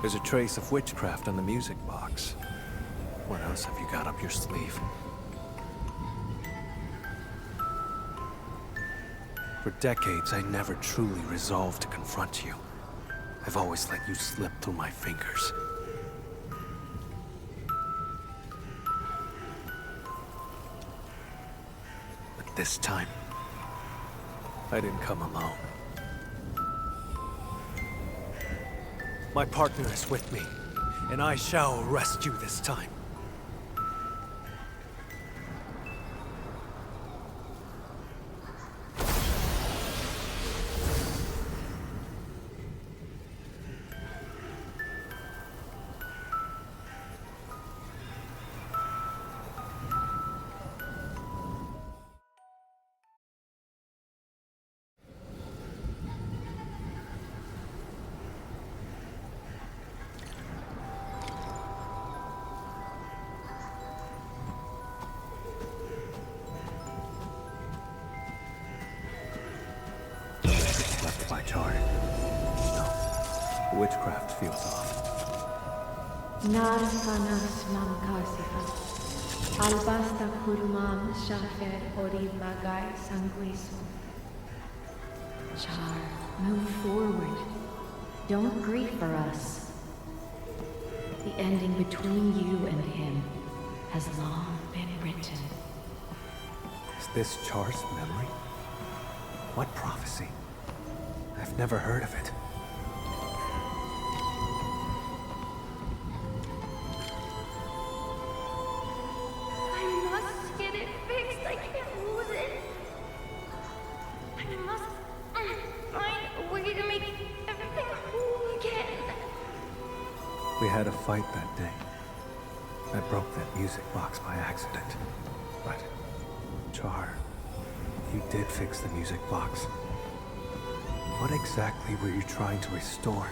There's a trace of witchcraft on the music box. What else have you got up your sleeve? For decades, I never truly resolved to confront you. I've always let you slip through my fingers. But this time, I didn't come alone. My partner is with me, and I shall arrest you this time. By chart. No. Witchcraft feels off. Narfanas mam karsifa. Albasta kurmam shafer ori magai sanguiso. Char, move forward. Don't grieve for us. The ending between you and him has long been written. Is this Char's memory? What prophecy? I've never heard of it. I must get it fixed. I can't lose it. I must find a way to make everything whole again. We had a fight that day. I broke that music box by accident. But, Char, you did fix the music box. What exactly were you trying to restore?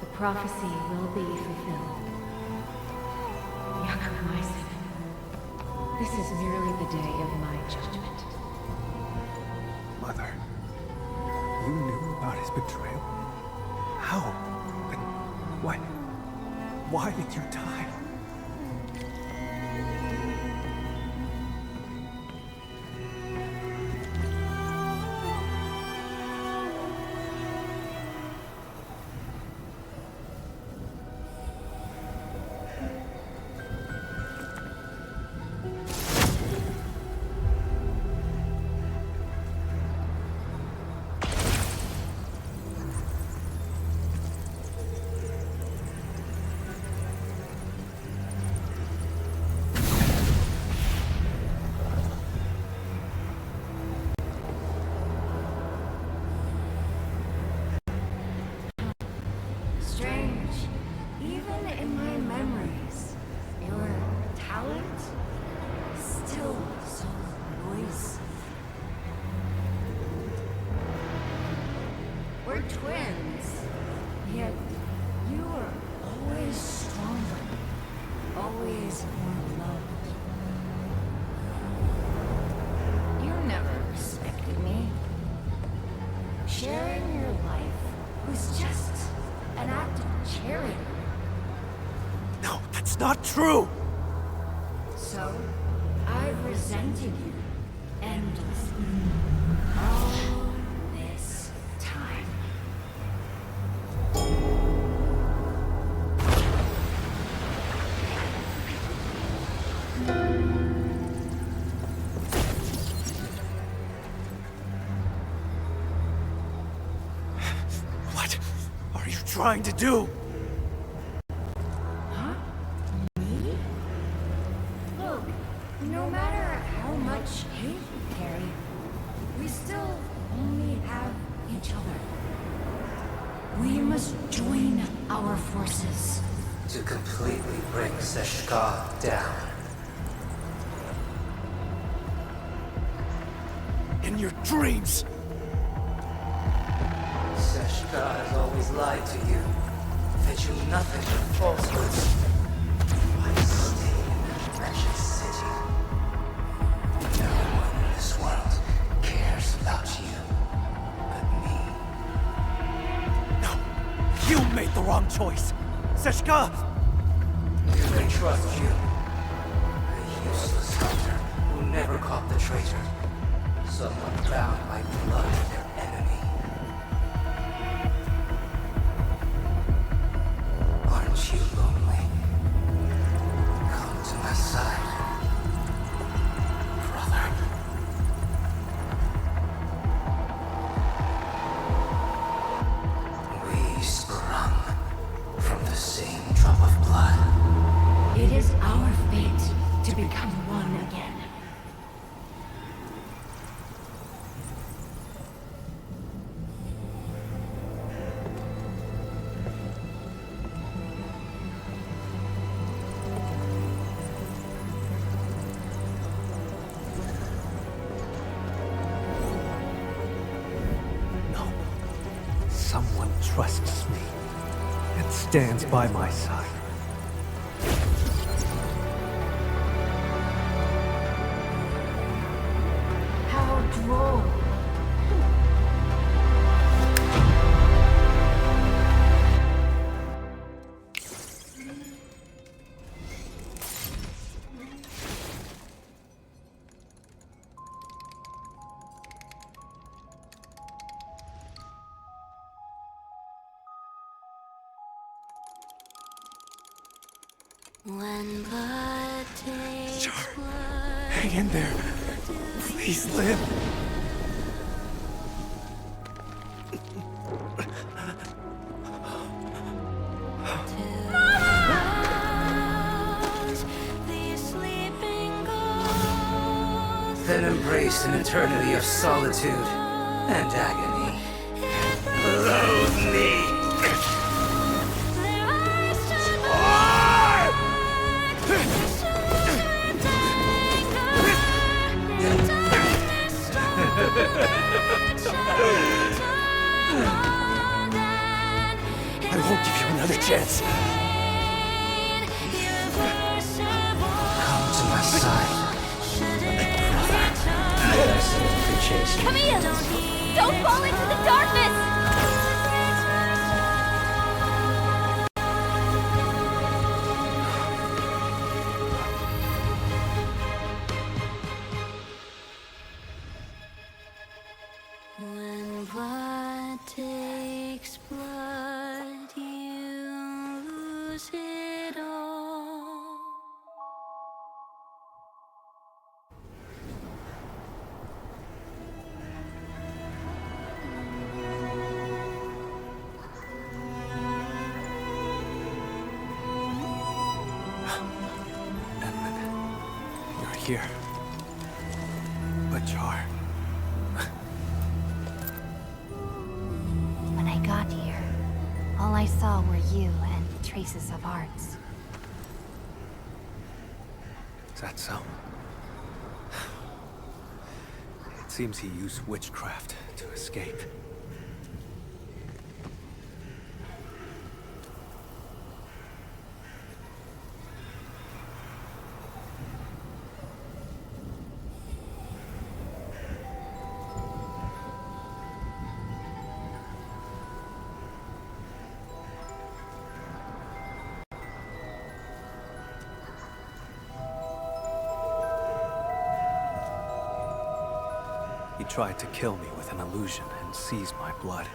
The prophecy will be fulfilled. Yakub Myson, this is merely the day of my judgment. Mother, you knew about his betrayal? How? But why did you die? twins. Yet you were always stronger. Always more loved. You never respected me. Sharing your life was just an act of charity. No, that's not true! So, I've resented you endlessly. All this time. What are you trying to do? Huh? Me? Look, no matter how much hate we carry, we still only have each other. We must join our forces. To completely bring Seshka down. In your dreams! Seshka has always lied to you. Fed you nothing but falsehoods. Why stay in that wretched city? No one in this world cares about you but me. No! You made the wrong choice! Seshka! Do they trust you? A useless hunter who never caught the traitor. Someone bound by blood of their enemy. Aren't you lonely? Come to my side, brother. We sprung from the same drop of blood. It is our fate to become one again. No. Someone trusts me and stands by my side. How droll. When blood takes blood, Hang in there. Please live. the sleeping ghost Then embrace an eternity of solitude and agony. Loathe me. I won't give you another chance. Come to my side, brother. I see if you can chase me. Camille! Don't fall into the darkness! When blood takes blood, you lose it all. You're here. But Jar. When I got here, all I saw were you and traces of hearts. Is that so? It seems he used witchcraft to escape. tried to kill me with an illusion and seize my blood.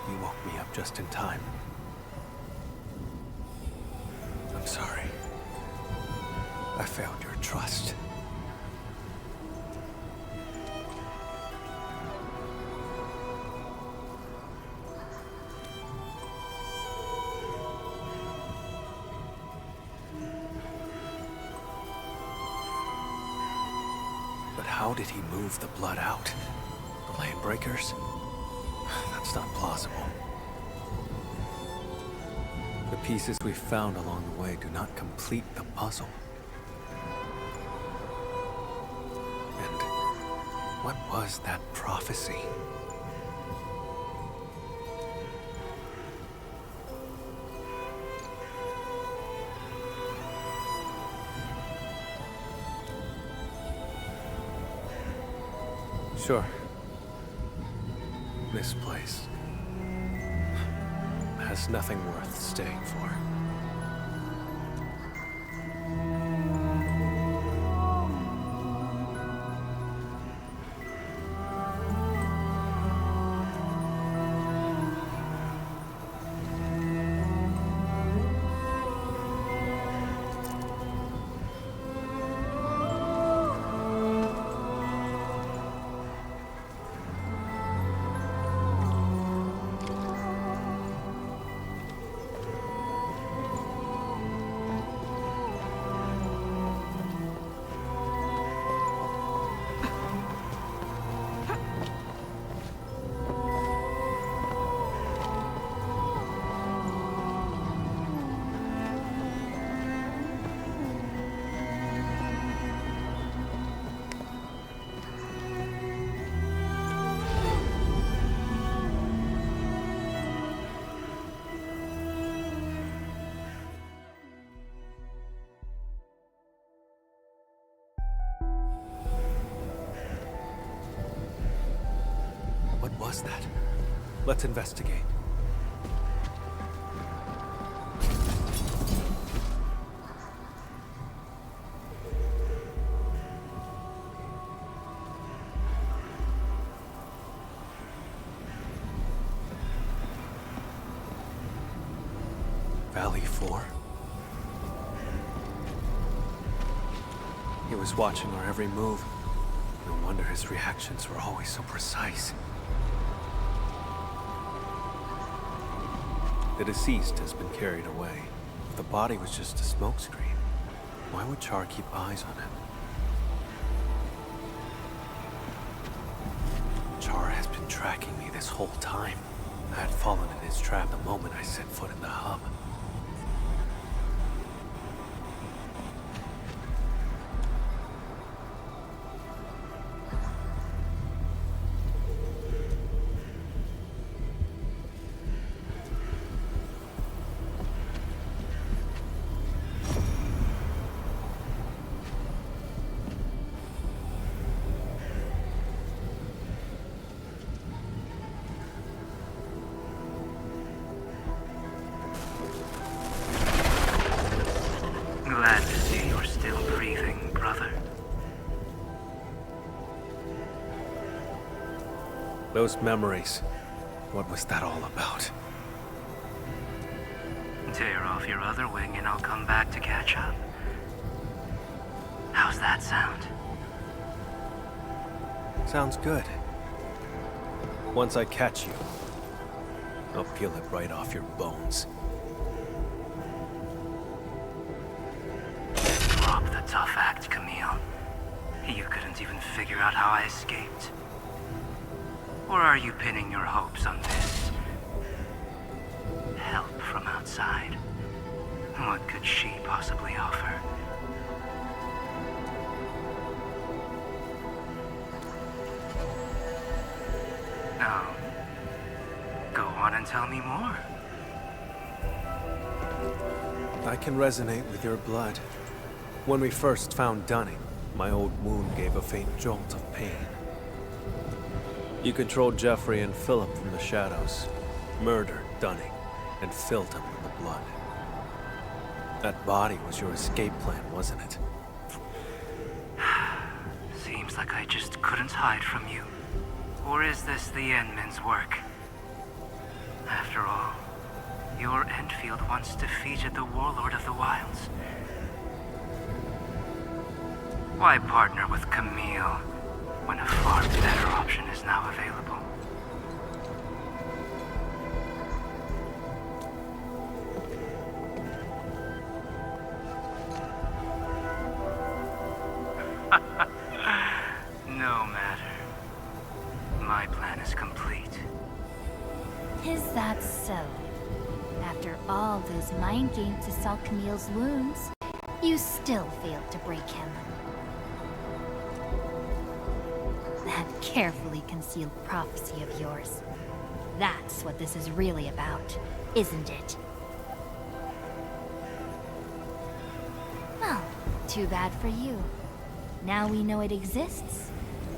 You woke me up just in time. I'm sorry. I failed your trust. But how did he move the blood out? The land breakers? That's not plausible. The pieces we found along the way do not complete the puzzle. And what was that prophecy? Sure. This place has nothing worth staying for. What was that? Let's investigate. Valley 4? He was watching our every move. No wonder his reactions were always so precise. The deceased has been carried away. If the body was just a smokescreen, why would Char keep eyes on him? Char has been tracking me this whole time. I had fallen in his trap the moment I set foot in the hub. Glad to see you're still breathing, brother. Those memories, what was that all about? Tear off your other wing and I'll come back to catch up. How's that sound? Sounds good. Once I catch you, I'll peel it right off your bones. Drop the tough act, Camille. You couldn't even figure out how I escaped. Or are you pinning your hopes on this? Help from outside? What could she possibly offer? No. Go on and tell me more. I can resonate with your blood. When we first found Dunning, my old wound gave a faint jolt of pain. You controlled Jeffrey and Philip from the shadows, murdered Dunning, and filled him with the blood. That body was your escape plan, wasn't it? Seems seems like I just couldn't hide from you. Or is this the Endmen's work? After all, your Endfield once defeated the Warlord of the Wilds. Why partner with Camille when a far better option is now available? No matter. My plan is complete. Is that so? After all those mind games to salve Camille's wounds, you still failed to break him. That carefully concealed prophecy of yours. That's what this is really about, isn't it? Well, too bad for you. Now we know it exists,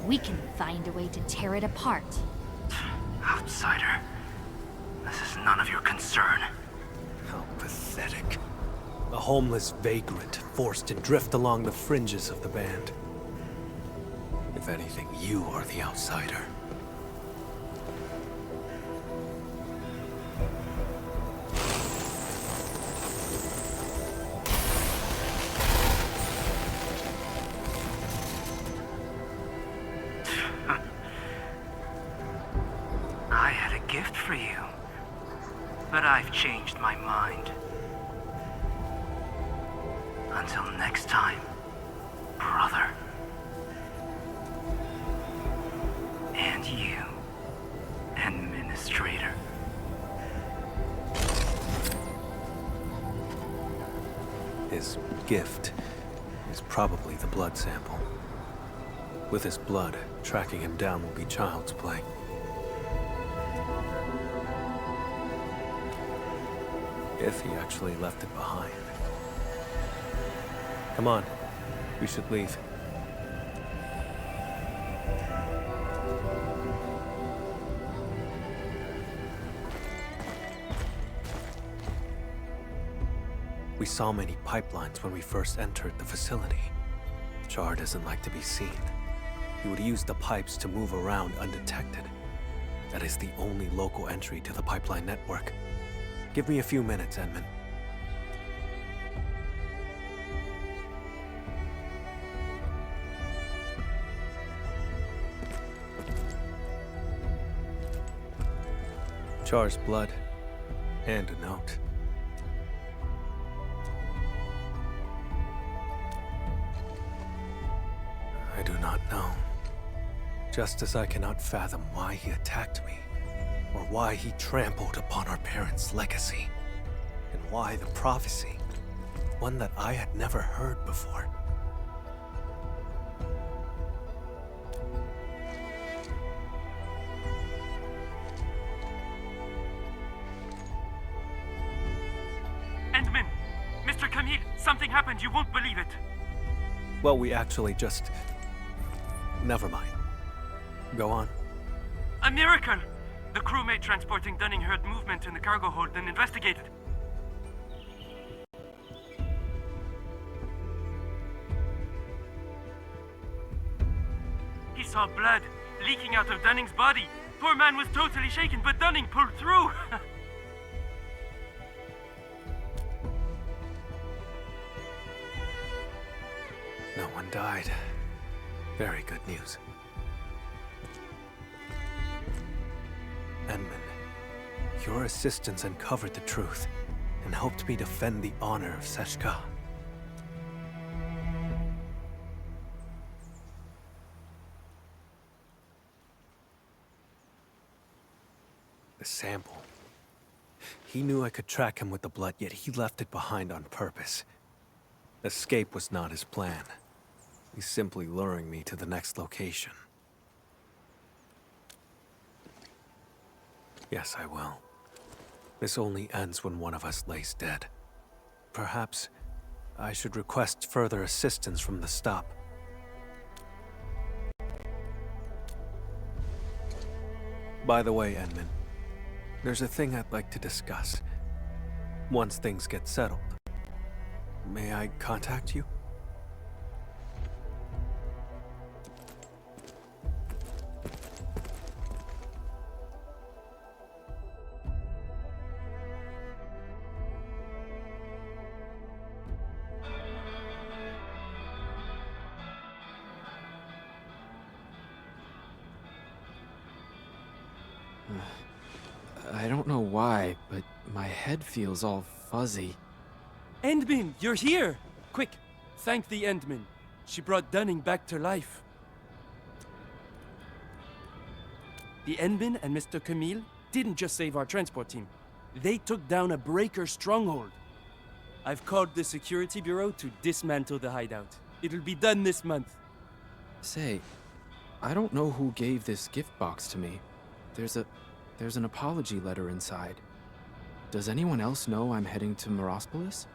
we can find a way to tear it apart. Outsider. This is none of your concern. How pathetic. A homeless vagrant forced to drift along the fringes of the band. If anything, you are the outsider. I had a gift for you, but I've changed my mind. Until next time, brother. And you, Administrator. His gift is probably the blood sample. With his blood, tracking him down will be child's play. If he actually left it behind. Come on, we should leave. We saw many pipelines when we first entered the facility. Char doesn't like to be seen. He would use the pipes to move around undetected. That is the only local entry to the pipeline network. Give me a few minutes, Edmund. Char's blood, and a note. I do not know. Just as I cannot fathom why he attacked me, or why he trampled upon our parents' legacy, and why the prophecy, one that I had never heard before. Endman! Mr. Camille, something happened, you won't believe it. Well, we actually just... Never mind. Go on. A miracle! The crewmate transporting Dunning heard movement in the cargo hold and investigated. He saw blood leaking out of Dunning's body. Poor man was totally shaken, but Dunning pulled through. No one died. Very good news. Enman, your assistance uncovered the truth and helped me defend the honor of Seshka. The sample. He knew I could track him with the blood, yet he left it behind on purpose. Escape was not his plan. He's simply luring me to the next location. Yes, I will. This only ends when one of us lays dead. Perhaps I should request further assistance from the stop. By the way, Enman, there's a thing I'd like to discuss. Once things get settled, may I contact you? don't know why, but my head feels all fuzzy. Endman, you're here! Quick, thank the Endman. She brought Dunning back to life. The Endman and Mr. Camille didn't just save our transport team. They took down a breaker stronghold. I've called the security bureau to dismantle the hideout. It'll be done this month. Say, I don't know who gave this gift box to me. There's an apology letter inside. Does anyone else know I'm heading to Morospolis?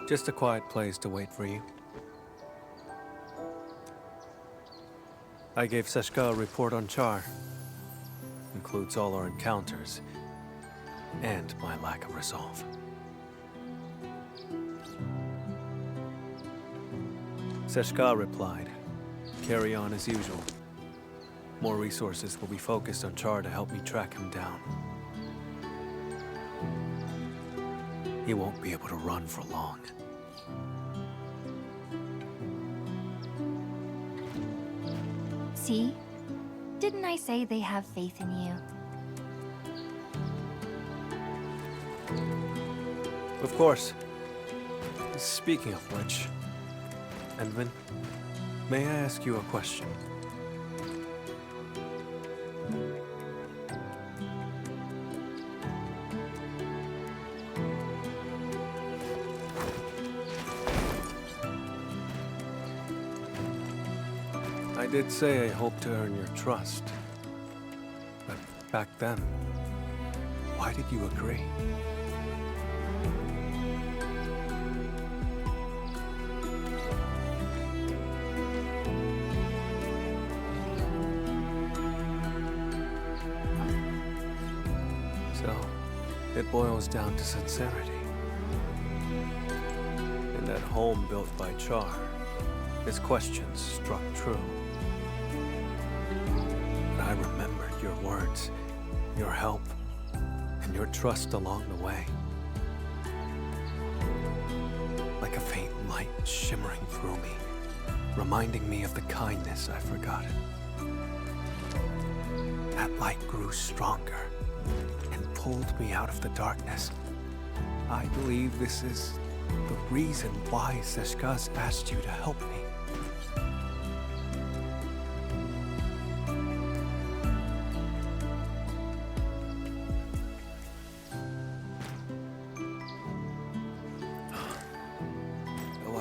Just a quiet place to wait for you. I gave Seshka a report on Char. Includes all our encounters and my lack of resolve. Seshka replied, "Carry on as usual. More resources will be focused on Char to help me track him down. He won't be able to run for long." See? Didn't I say they have faith in you? Of course. Speaking of which, Endman, may I ask you a question? I did say I hoped to earn your trust. But back then, why did you agree? So, it boils down to sincerity. In that home built by Char, his questions struck true. I remembered your words, your help, and your trust along the way. Like a faint light shimmering through me, reminding me of the kindness I've forgotten. That light grew stronger and pulled me out of the darkness. I believe this is the reason why Seshka's asked you to help me.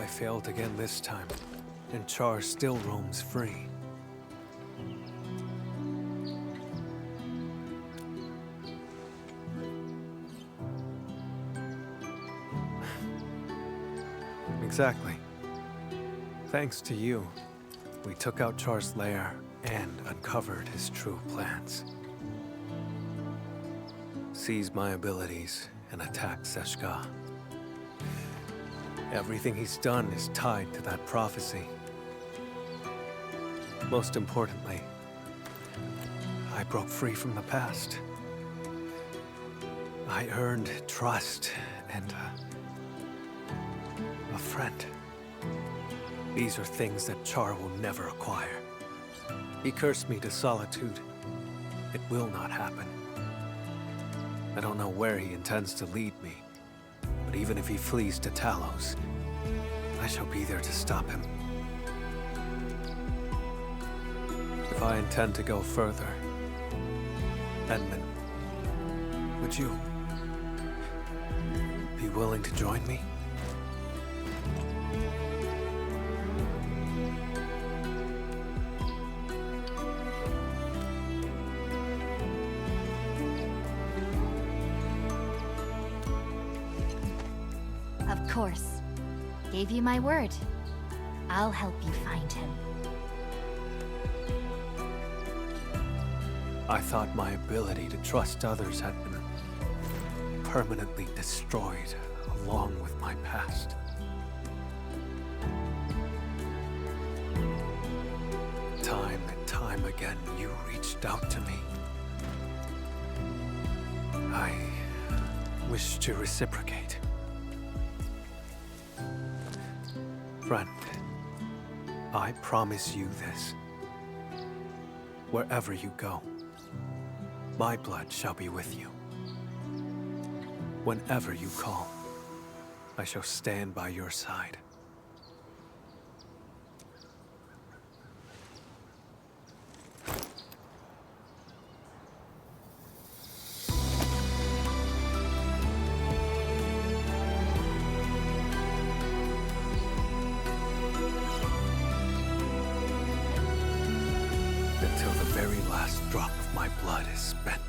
Failed again this time, and Char still roams free. Exactly. Thanks to you, we took out Char's lair and uncovered his true plans. Seized my abilities and attacked Seshka. Everything he's done is tied to that prophecy. Most importantly, I broke free from the past. I earned trust and a friend. These are things that Char will never acquire. He cursed me to solitude. It will not happen. I don't know where he intends to lead me. But even if he flees to Talos, I shall be there to stop him. If I intend to go further, Endman, would you be willing to join me? Of course. Gave you my word. I'll help you find him. I thought my ability to trust others had been permanently destroyed along with my past. Time and time again, you reached out to me. I wish to reciprocate. Friend, I promise you this. Wherever you go, my blood shall be with you. Whenever you call, I shall stand by your side. Until the very last drop of my blood is spent.